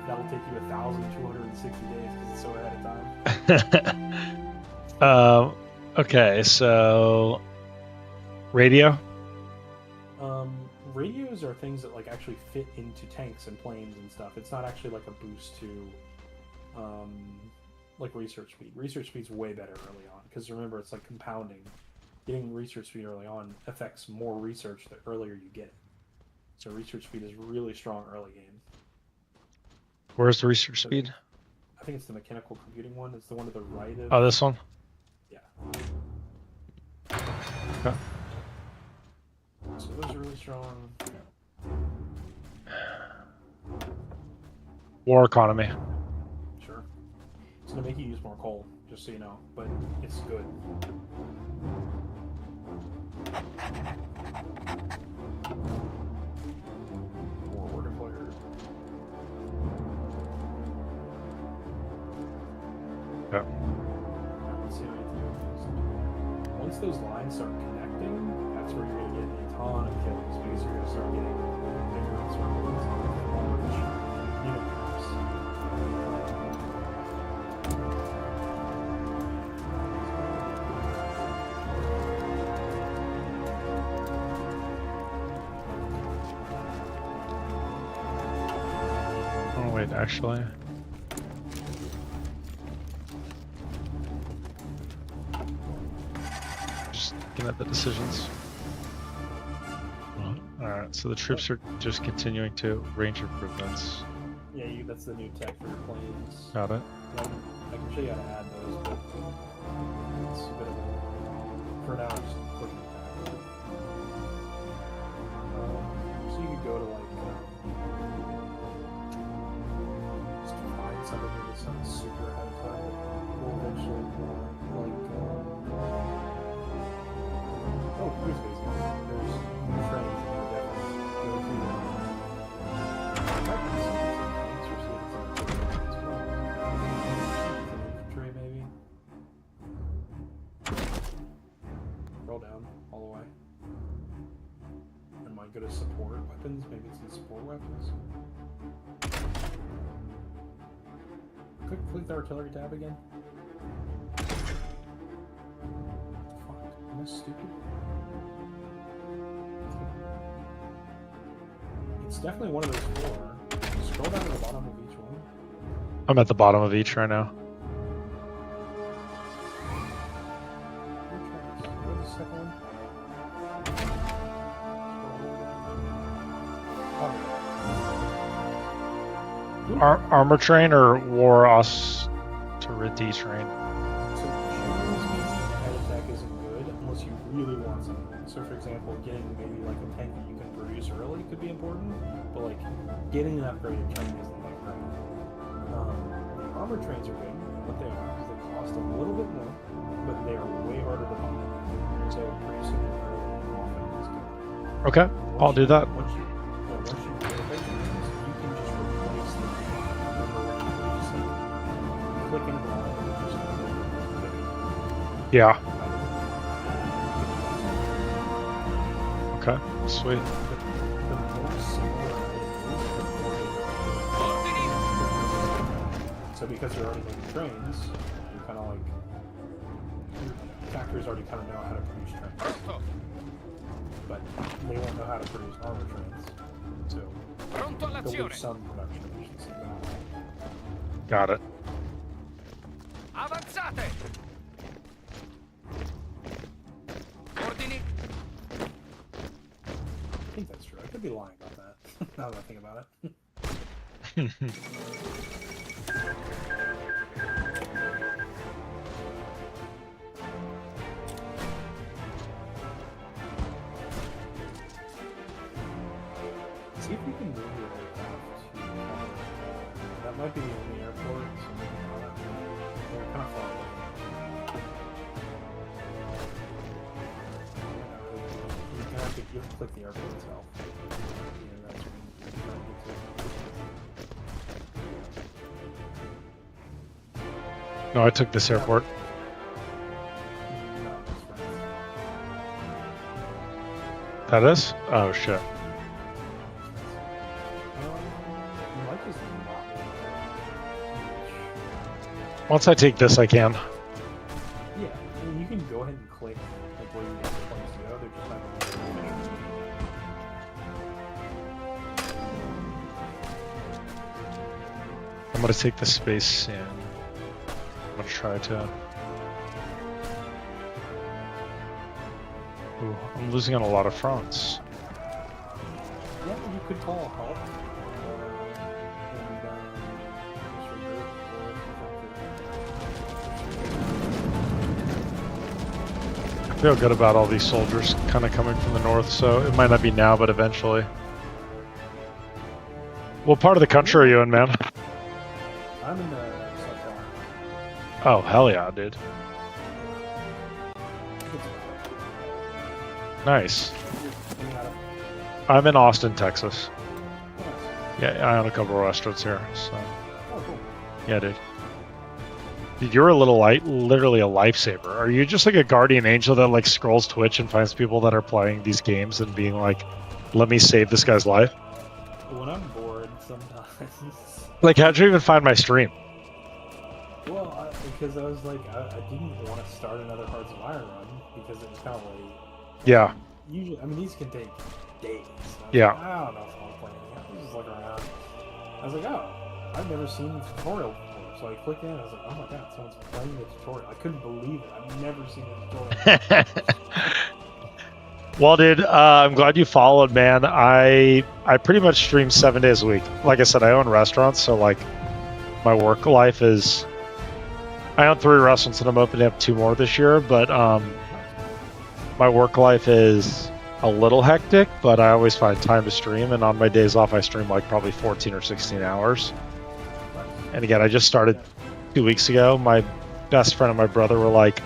That'll take you 1,260 days because it's so ahead of time. Okay, so radio. Radios are things that like actually fit into tanks and planes and stuff. It's not actually like a boost to like research speed. Research speed's way better early on because remember it's like compounding. Getting research speed early on affects more research the earlier you get it. So research speed is really strong early game. Where's the research speed? I think it's the mechanical computing one. It's the one to the right of... Oh, this one? Yeah. Okay. So those are really strong. War economy. Sure. It's going to make you use more coal, just so you know. But it's good. More order players. Yeah. Let's see what I do. Once those lines start connecting, that's where you're going to get a ton of kills because you're going to start getting bigger circles on large universe. Oh wait, actually. Looking at the decisions. Alright, so the troops are just continuing to range improvements. Yeah, that's the new tech for your planes. Got it. I can show you how to add those, but it's a bit of a... For now, I'm just looking at that. So you could go to like... just find something that's not super ahead of time. We'll eventually like... oh, cruise base. There's new trains that are definitely go to infantry maybe. Roll down all the way. And might go to support weapons. Maybe it's in support weapons. Click the artillery tab again. Fuck, am I stupid? It's definitely one of those four. Scroll down to the bottom of each one. I'm at the bottom of each right now. Where's the second one? Armor train or war austerity train? So generally speaking, head attack isn't good unless you really want something. So for example, getting maybe like a tank that you can produce early could be important, but like getting an upgraded train isn't that great. The armor trains are good, what they are, because they cost a little bit more, but they are way harder to buy. So producing them early often is good. Okay, I'll do that. Once you get a big trains, you can just replace the number one. You just like click into the line and just click it. Yeah. Okay, sweet. So because you're already making trains, you're kind of like your factories already kind of know how to produce trains, but they won't know how to produce armor trains. So there'll be some production efficiency. Got it. Avanzate! Ordini? I think could be lying about that. Now that I think about it. See if we can move your aircraft to. That might be the only airport. So maybe not. They're kind of far away. You have to click the airport itself. Yeah, that's what you're trying to get to. No, I took this airport. No, that's right. That is? Oh shit. You might just not Once I take this, I can. yeah, I mean, you can go ahead and click like where you want the planes to go. They're just not going to be I'm gonna take the space and I'm gonna try to. Ooh, I'm losing on a lot of fronts. yeah, you could call help. I feel good about all these soldiers kind of coming from the north, so it might not be now, but eventually. What part of the country are you in, man? I'm in the South Carolina. Oh, hell yeah, dude. Nice. I'm in Austin, Texas. Yeah, I own a couple of restaurants here, so. Oh, cool. Yeah, dude. Dude, you're a literally a lifesaver. Are you just like a guardian angel that like scrolls Twitch and finds people that are playing these games and being like, let me save this guy's life? When I'm bored, sometimes. Like, how'd you even find my stream? Well, because I was like, I didn't want to start another Hearts of Iron run because it was kind of late. Yeah. Usually, I mean, these can take days. Yeah. Like, I don't know if I want to play anything. I was just looking around. I was like, oh, I've never seen the tutorial before. So I clicked in and I was like, oh my god, someone's playing the tutorial. I couldn't believe it. I've never seen a tutorial. Well, dude, I'm glad you followed, man. I pretty much stream 7 days a week. Like I said, I own restaurants, so like my work life is. I own 3 restaurants and I'm opening up 2 more this year, but my work life is a little hectic, but I always find time to stream, and on my days off I stream like probably 14 or 16 hours. And again, I just started 2 weeks ago. My best friend and my brother were like,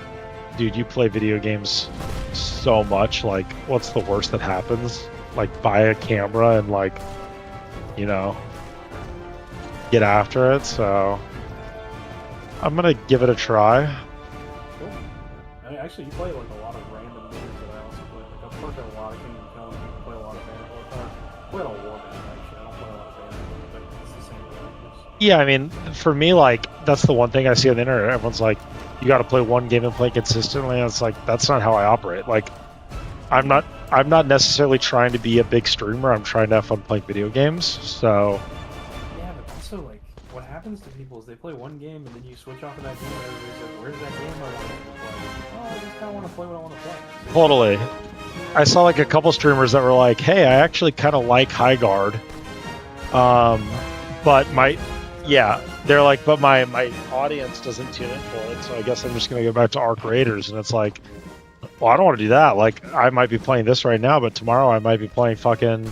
dude, you play video games so much, like what's the worst that happens? Like buy a camera and like, you know, get after it. So I'm gonna give it a try. Cool. I mean, actually, you play like a lot of random games that I also play. Like I've played a lot of Kingdom Come, play a lot of Vanilla. Play a lot of War Band, actually. I don't play a lot of Vanilla, but it's the same characters. Yeah, I mean, for me, like that's the one thing I see on the internet. Everyone's like, you got to play one game and play consistently. And it's like that's not how I operate. Like, I'm not necessarily trying to be a big streamer. I'm trying to have fun playing video games. So. Yeah, but also like, what happens to people is they play one game and then you switch off of that game and everybody's like, where's that game I want to play? Oh, I just kind of want to play what I want to play. Totally. I saw like a couple streamers that were like, hey, I actually kind of like High Guard. But they're like, but my audience doesn't tune in for it, so I guess I'm just going to go back to Arc Raiders. And it's like, well, I don't want to do that. Like, I might be playing this right now, but tomorrow I might be playing fucking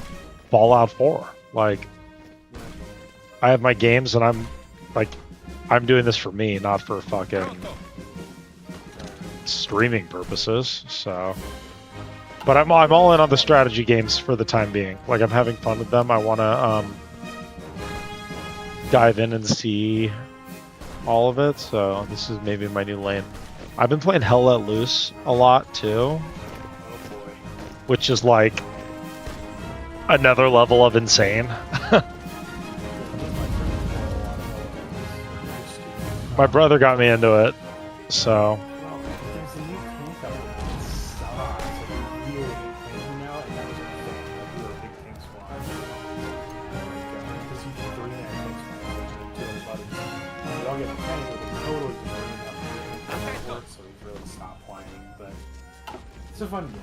Fallout 4. Like, I have my games and I'm doing this for me, not for fucking streaming purposes. So, but I'm all in on the strategy games for the time being. Like, I'm having fun with them. I want to dive in and see all of it. So this is maybe my new lane. I've been playing Hell Let Loose a lot too, which is like another level of insane. My brother got me into it, so. It's a fun game.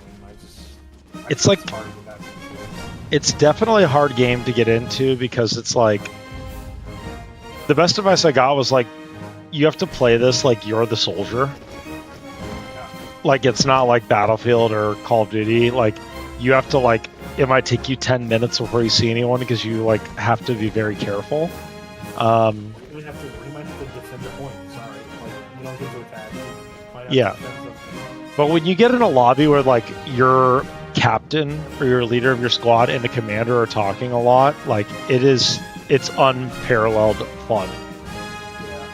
it's like hard to get back into it. it's definitely a hard game to get into because it's like the best advice I got was like you have to play this like you're the soldier. Yeah. Like it's not like Battlefield or Call of Duty. Like you have to like it might take you 10 minutes before you see anyone because you like have to be very careful. You might have to defend the point. Sorry, like you don't get to attack. You might have Yeah. to defend something. But when you get in a lobby where like your captain or your leader of your squad and the commander are talking a lot, like it's unparalleled fun. Yeah.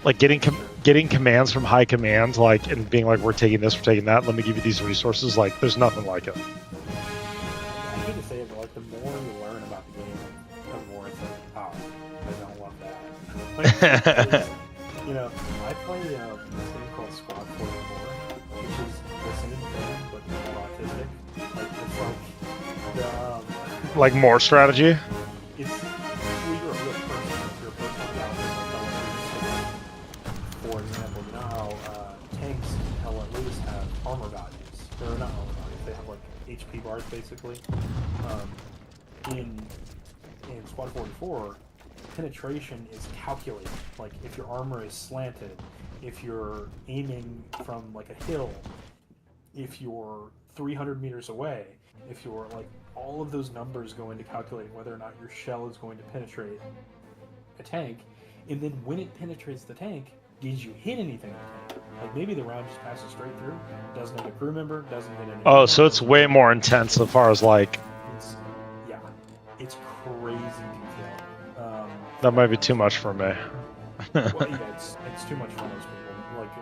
Like getting commands from high command, like and being like, we're taking this, we're taking that. Let me give you these resources. Like, there's nothing like it. I hate to say it, but like the more you learn about the game, the more it's like, oh, I don't love that. Like, you know, I play this game called Squad 44, which is the same thing but more autistic. Like it's like the Like more strategy. it's well, you're a real person. You're a person. For example, you know how tanks in Hell Let Loose have armor values. They're not armor values. They have like HP bars basically. In Squad 44, penetration is calculated. Like if your armor is slanted, if you're aiming from like a hill, if you're 300 meters away, if you're like all of those numbers go into calculating whether or not your shell is going to penetrate a tank, and then when it penetrates the tank, did you hit anything? Like maybe the round just passes straight through, doesn't hit a crew member, doesn't hit anyone. Oh, so it's way more intense as far as like. Yeah, it's crazy detailed. That might be too much for me. Well, yeah, it's too much for most people. Like,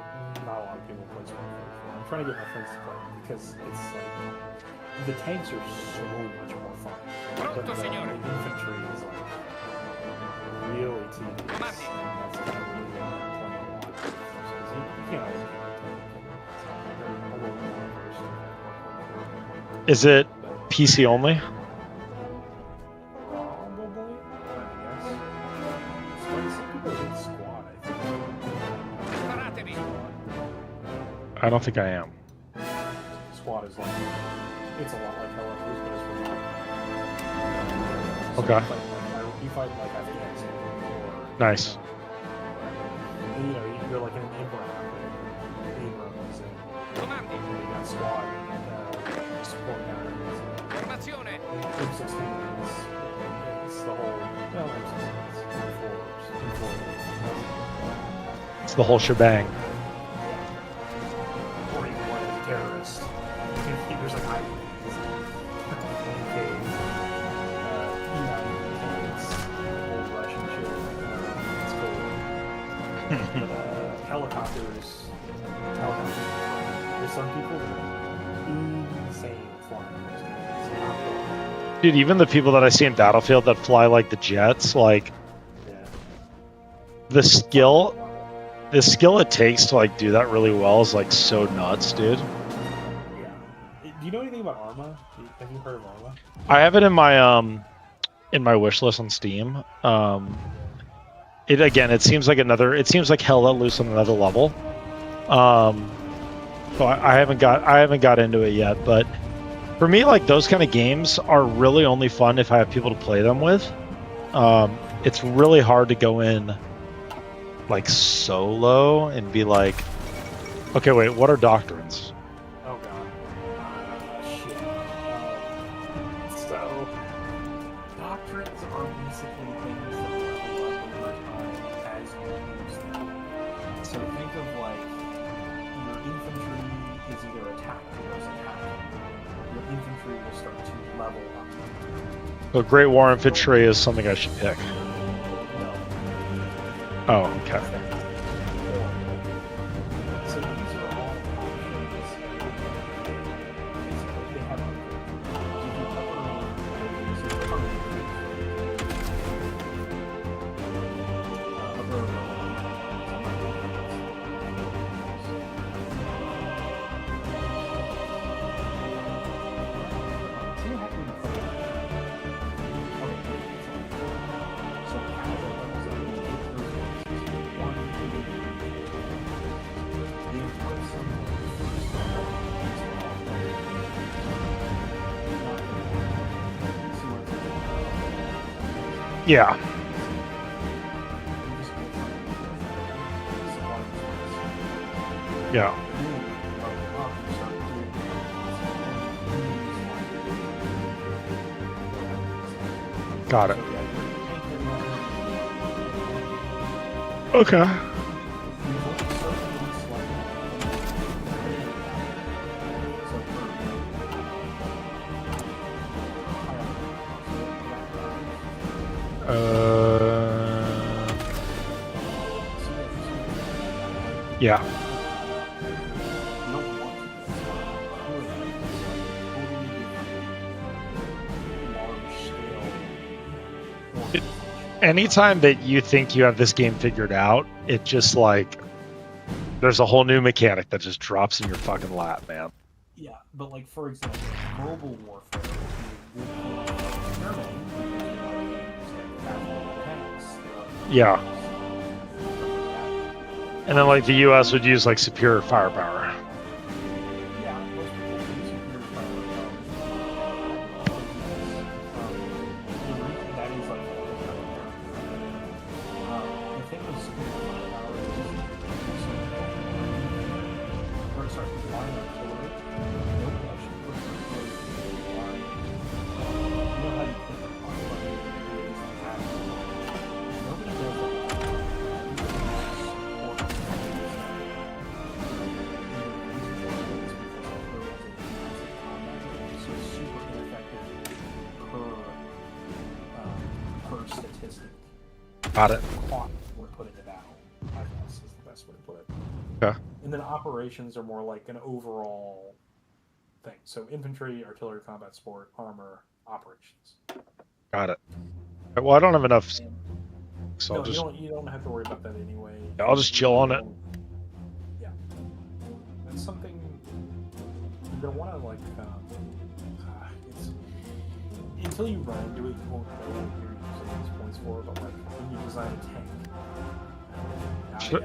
not a lot of people play Squad 44. I'm trying to get my friends to play it because it's like the tanks are so much more fun. But the infantry is like really tedious. And that's kind of really playing a lot. You can't always get a tank. It's a little more versed. Is it PC only? Probably, I guess. It's funny, some people hate Squad, I think. I don't think I am. Squad is like, it's a lot like Hell Let Loose, but it's really fun. Okay. You fight like Afghanistan or Nice. and, you know, you're like in an Abrams and you got Squad and support guys. M16 it's the whole well, M16 it's It's the whole shebang. or even one as a terrorist. There's like IEDs, MKs, E9 tanks, old Russian shit. It's cool. But helicopters. There's some people that are insane flying those things. It's not cool. Dude, even the people that I see in Battlefield that fly like the jets, like Yeah. the skill it takes to like do that really well is like so nuts, dude. Yeah. Do you know anything about Arma? Have you heard of Arma? I have it in my wish list on Steam. It seems like Hell Let Loose on another level. So I haven't got into it yet, but for me, like those kind of games are really only fun if I have people to play them with. It's really hard to go in like solo and be like, okay, wait, what are doctrines? Oh god. Shit. So, doctrines are basically things that level up over time as you use them. So think of like your infantry is either attacked or is attacking. Your infantry will start to level up. So Great War Infantry is something I should pick. No. Oh, okay. So these are all options. Basically, they have So as it levels up, Yeah. Yeah. Got it. Okay. Yeah. Anytime that you think you have this game figured out, it just like there's a whole new mechanic that just drops in your fucking lap, man. Yeah, but like for example, mobile warfare. Yeah. And then like the US would use like superior firepower. Yeah, most people use superior firepower. That is like the thing with superior firepower is or sorry, line artillery. Nobody actually prefers line. You know how you put the line nobody does that. Statistic. Got it. Would put into battle, I guess, is the best way to put it. Okay. And then operations are more like an overall thing. So infantry, artillery, combat support, armor, operations. Got it. Well, I don't have enough, so No, I'll just you don't have to worry about that anyway. I'll just chill on it. Yeah, that's something you're gonna want to like. It's until you run into it, you won't know what you're using these points for. But like when you design a tank, Sure.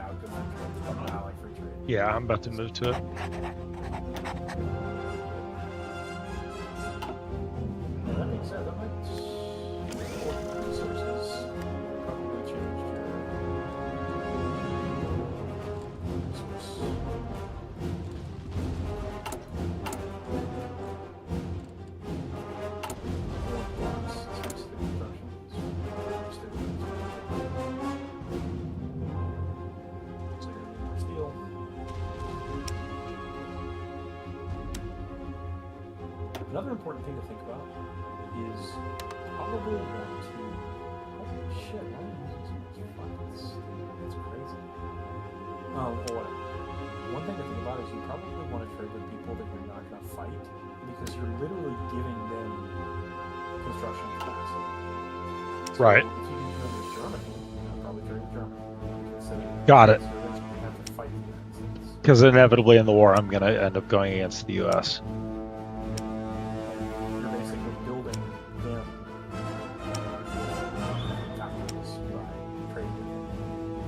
Yeah, I'm about to move to it. That makes sense. That might resources probably changed your resource. Another important thing to think about is probably want to. Holy shit! Why am I using so much buttons? It's crazy. Well, whatever. One thing to think about is you probably want to trade with people that you're not going to fight because you're literally giving them construction capacity. So Right. If you can trade with Germany, you'll probably trade with Germany. Got it. So eventually you have to fight the United States. Because inevitably in the war, I'm gonna end up going against the U.S.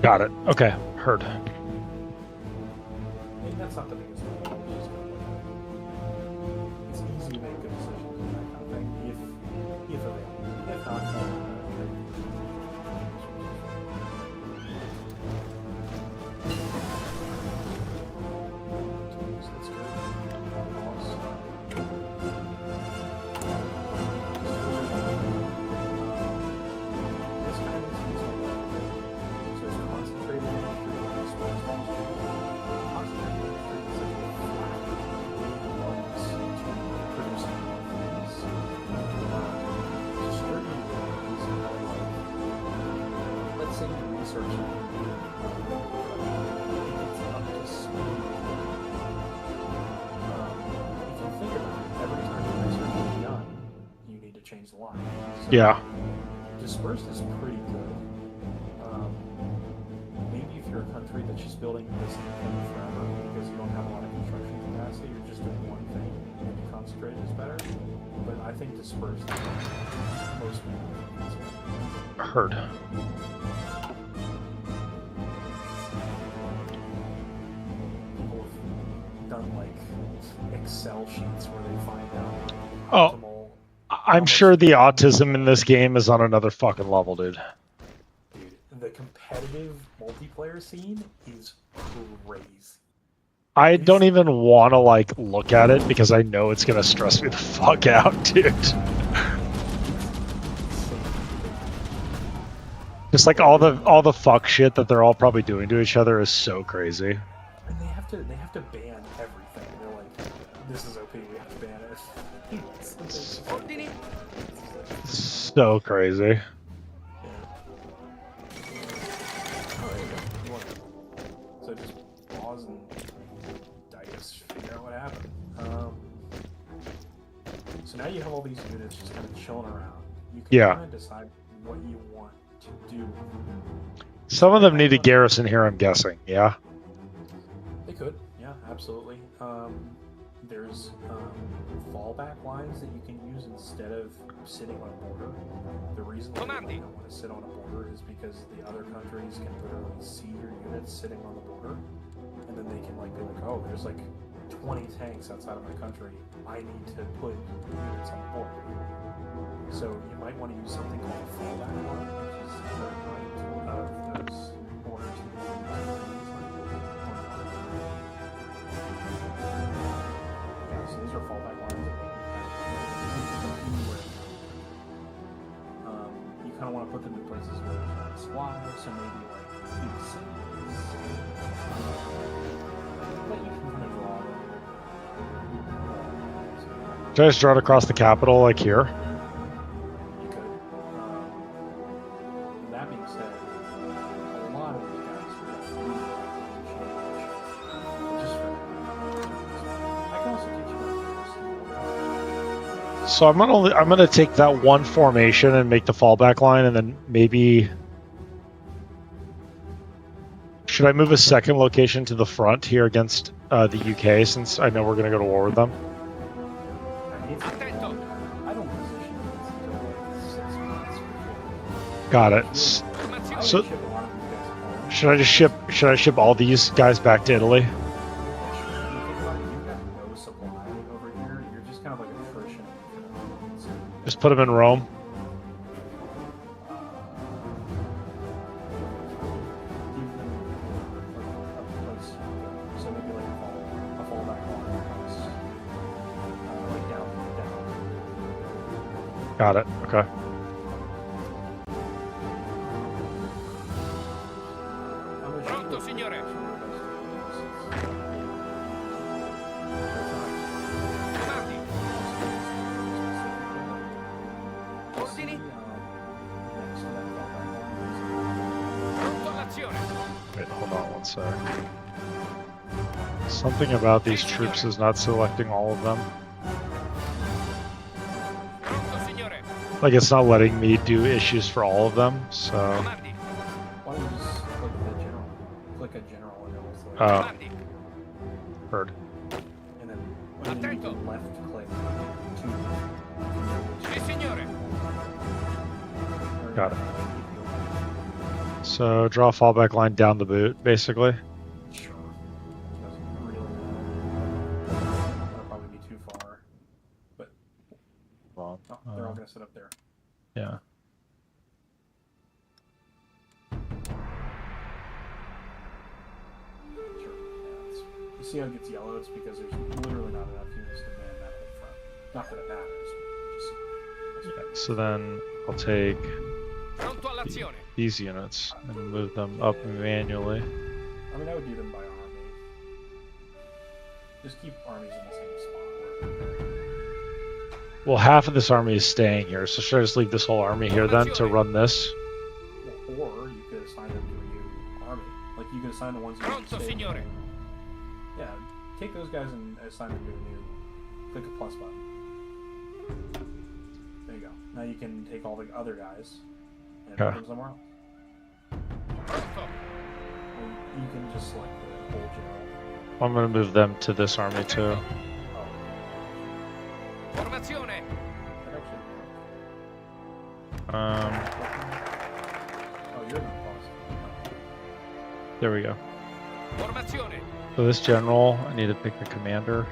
Got it. Okay, heard. And that's not the biggest one. It's easy to make good decisions and that kind of thing if available. If not, that's good. This kind of is so it's concentrated let's say you research it's up to speed. If you think about it, every time you research is done, you need to change the line. So Yeah. dispersed is pretty good. Maybe if you're a country that's just building this thing forever because you don't have a lot of construction capacity, you're just doing one thing, maybe concentrated is better. But I think dispersed is most people. Heard. People have done like Excel sheets where they find out Oh, optimal. I'm sure the autism in this game is on another fucking level, dude. Dude, the competitive multiplayer scene is crazy. I don't even want to like look at it because I know it's gonna stress me the fuck out, dude. Just like all the fuck shit that they're all probably doing to each other is so crazy. And they have to ban everything. They're like, this is OP, we have to ban it. So crazy. So just pause and dice, figure out what happened. So now you have all these units just kind of chilling around. You can kind of decide what you want to do. Some of them need a garrison here, I'm guessing. Yeah. They could. Yeah, absolutely. There's fallback lines that you can use instead of sitting on a border. The reason why you don't want to sit on a border is because the other countries can literally see your units sitting on the border, and then they can like be like, oh, there's like 20 tanks outside of my country. I need to put units on the border. So you might want to use something called a fallback line, which is the right of those border two. So these are fallback lines. You kind of want to put them in places where there's not supply, so maybe like big cities. But you can kind of draw them. Should I just draw it across the capital, like here? You could. That being said, a lot of these guys I can also teach you. So I'm gonna take that one formation and make the fallback line, and then maybe should I move a second location to the front here against the UK, since I know we're gonna go to war with them? Got it. So should I ship all these guys back to Italy? Just put them in Rome. Got it. Okay. Pronto, signore. Ordini? Pronto all'azione. Wait, hold on one sec. Something about these troops is not selecting all of them. Like, it's not letting me do issues for all of them, so... Why don't you just click the general? Click a general and it'll select. Oh. Heard. And then when you left click to... Got it. So, draw a fallback line down the boot, basically. Sure. Doesn't really matter. That'll probably be too far. But... Well, oh, they're all going to sit up there. Yeah. Sure. Yeah, you see how it gets yellow? It's because there's literally not enough units to man that whole front. Not that it matters, but just... So then I'll take these units and move them up manually. I mean, I would do them by army. Just keep armies in the same spot. Well, half of this army is staying here, so should I just leave this whole army here then to run this? Well, or you could assign them to a new army. Like, you could assign the ones that you stay. Yeah, take those guys and assign them to a new... Click a plus button. There you go. Now you can take all the other guys and put them somewhere else. And you can just select the whole general. I'm going to move them to this army too. Formazione. Oh, you're not paused. There we go. Formazione. So this general, I need to pick the commander.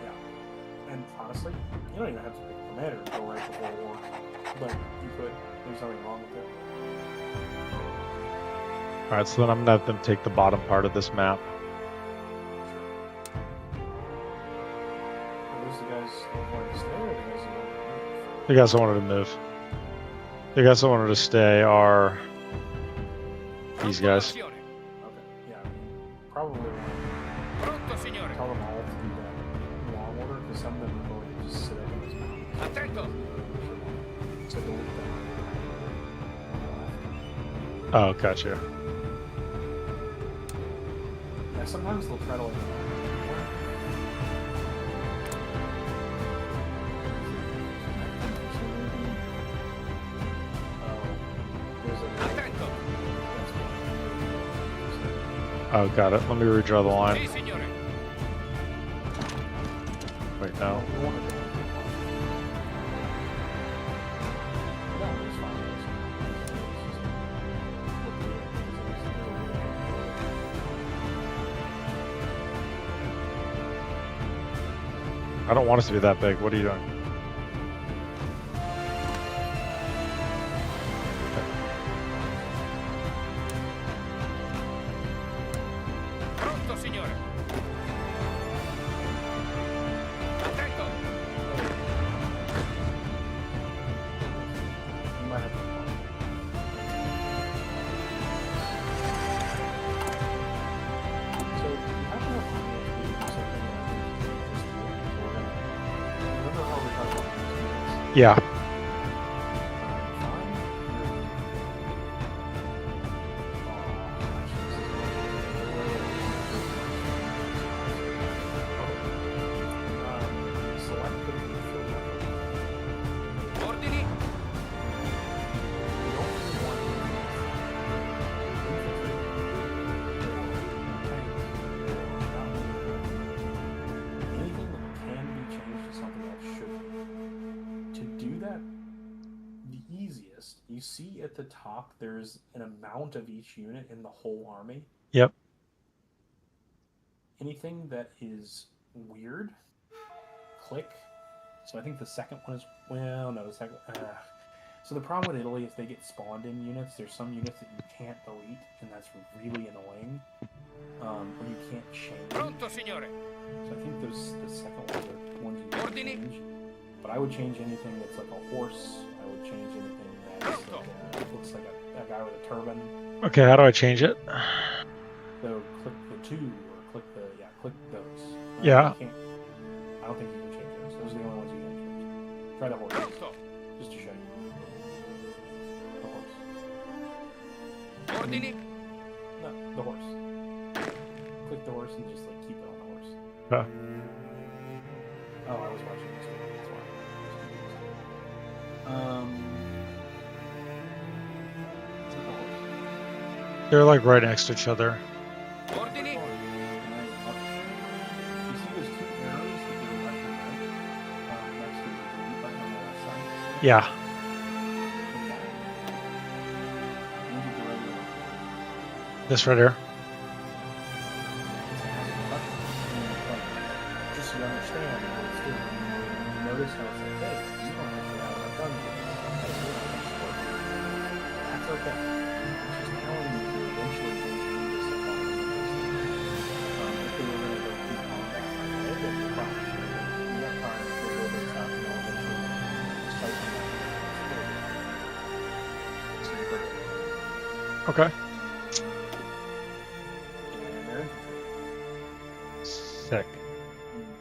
Yeah. And honestly, you don't even have to pick the matter, go right before war. But you could. There's nothing wrong with it. Alright, so then I'm gonna have them take the bottom part of this map. Are those the guys that wanted to stay, or the guys that wanted to move? The guys that wanted to move. The guys that wanted to stay are these guys. Azione. Okay, yeah, I mean, probably Pronto, signore. tell them all to do that in long order, because some of them are going to just sit up in this mountain. Attento. So don't leave them. Oh, gotcha. Yeah, sometimes they'll try to like. Attento. Oh, got it. Let me redraw the line. Sì, signore. Wait, no. I don't want us to be that big. What are you doing? Pronto, signore. Attento. You might have to so you have to have remember how we talked about these Yeah. Ordini. Anything that can be changed to something else should be. To do that, the easiest, you see at the top there's an amount of each unit in the whole army. Yep. Anything that is weird, click. So I think the second one is, well, no, the second, so the problem with Italy is they get spawned in units. There's some units that you can't delete, and that's really annoying. Or you can't change. Pronto, signore. So I think those the second one are the ones you can Ordini. change. But I would change anything that's like a horse. I would change anything that's like looks like a guy with a turban. Okay, how do I change it? So click the two or click click those. Yeah. You can't, I don't think you can change those. Those are the only ones you can change. Try the horse, Pronto. just to show you. The horse. Ordini. No, the horse. Click the horse and just like keep it on the horse. Oh, I was watching this one. That's why. Click the horse. They're like right next to each other. Ordini. You see those two arrows that go left and right next to the delete button on the left side? Yeah. Click that. And you get the regular one. This right here. Just so you understand what it's doing. You notice how it's like, hey, you don't actually have enough guns with this. Okay, so we're not going to support you. That's okay. It's just telling you to eventually going to need this stuff on the if they were going to go through combat right away, that'd be a problem. You got time to go over the top and they'll eventually start to get so you put it. Okay. And they're infantry. Sick.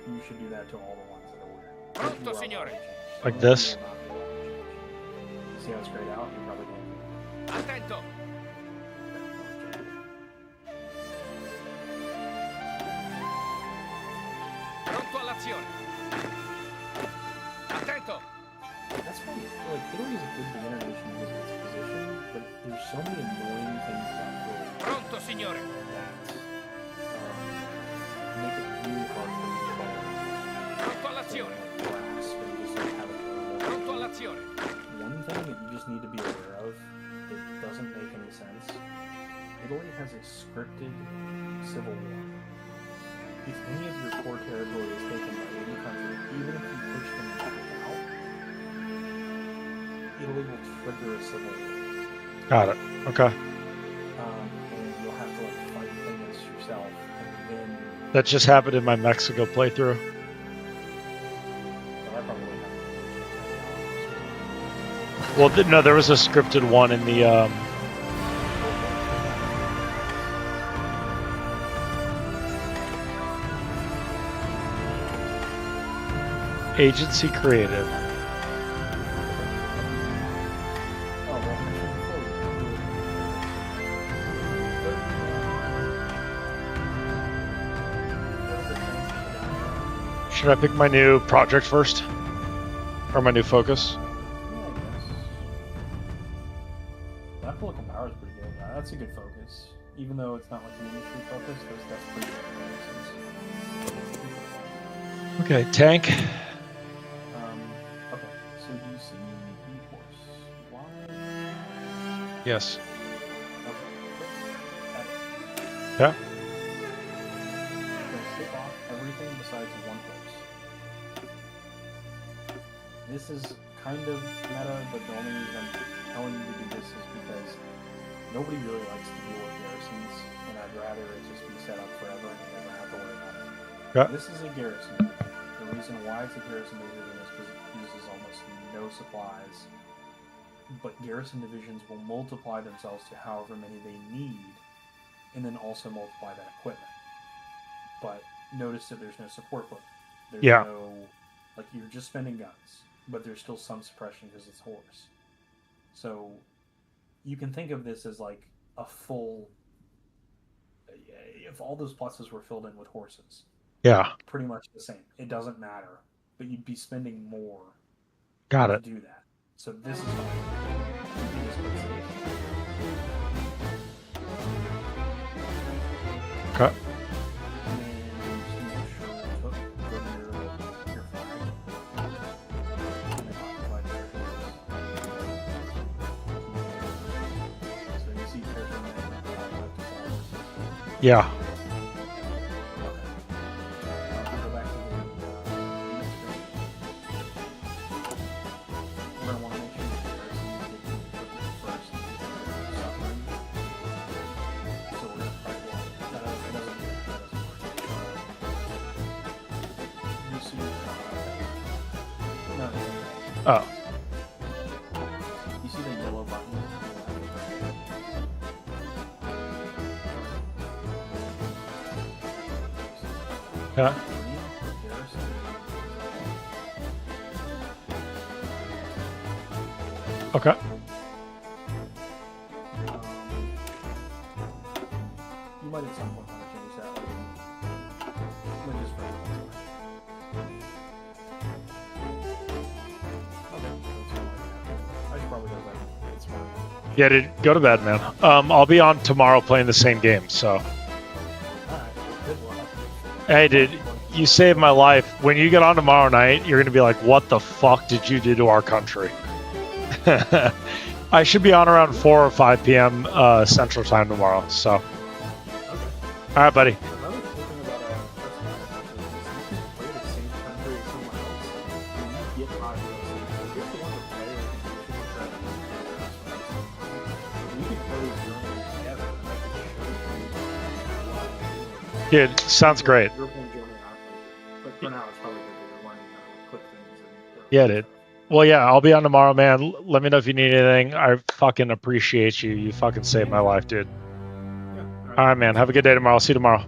You should do that to all the ones that are weird. Pronto, You are allowed signore. to change. Like Some this? of them will not be allowed to change. See how it's grayed out? You probably can't. Attento. Pronto all'azione. Attento. That's why, like, Italy is a good beginner nation because of its position, but there's so many annoying things about Italy Pronto, signore. that make it really hard for you to follow. Pronto all'azione. Grasp and just like have a Pronto all'azione. One thing that you just need to be aware of that doesn't make any sense. Italy has a scripted civil war. If any of your core territory is taken by any country, even if you push them back out, Italy will trigger a civil war. Got it. Okay. And you'll have to like fight against yourself, and then That just happened in my Mexico playthrough. well, that probably happened. Well, no, there was a scripted one in the Agency Creative. Oh, well, Should I pick my new project first? Or my new focus? yeah, I guess. That political power is pretty good. That's a good focus. Even though it's not like an industry focus, that's pretty good focuses. Okay, tank. Okay, so do you see the horse? Why? Yes. Okay. Yeah. You're going to take off everything besides one horse. This is kind of meta, but the only reason I'm telling you to do this is because nobody really likes to deal with garrisons, and I'd rather it just be set up forever and you never have to worry about it. Yeah. This is a garrison division. The reason why it's a garrison division is because it uses almost no supplies, but garrison divisions will multiply themselves to however many they need, and then also multiply that equipment. But notice that there's no support equipment. There's no, like, you're just spending guns, but there's still some suppression because it's horse. So you can think of this as like a full, if all those pluses were filled in with horses. Yeah. Pretty much the same. It doesn't matter, but you'd be spending more Got to it. do that. So this is what you can just put safe. Okay. And then just make sure to put your flag. And then occupy territories. So you see territory Yeah. go back to the unit screen. We're going to want to make sure that garrisons get the equipment first because they're suffering. So we're going to try to that doesn't work. You see no. Oh. You see the yellow button? Yeah. Okay. You might at some point want to change that. Like just for I should probably go back. It's fine. Yeah, dude, go to bed, man. I'll be on tomorrow playing the same game, so. Alright, good luck. Hey, dude, you saved my life. When you get on tomorrow night, you're going to be like, what the fuck did you do to our country? I should be on around 4 or 5 p.m. Central Time tomorrow, so. Okay. All right, buddy. Another cool thing about personal is you can play the same country as someone else, and you get population. If you're the one to play, like, we can play Germany together, and I can show you Dude, sounds great. European Germany and our places. But for now, it's probably good that you're learning how to click things. Yeah, dude. Well, yeah, I'll be on tomorrow, man. Let me know if you need anything. I fucking appreciate you. You fucking saved my life, dude. Yeah. All right, man. Have a good day tomorrow. I'll see you tomorrow.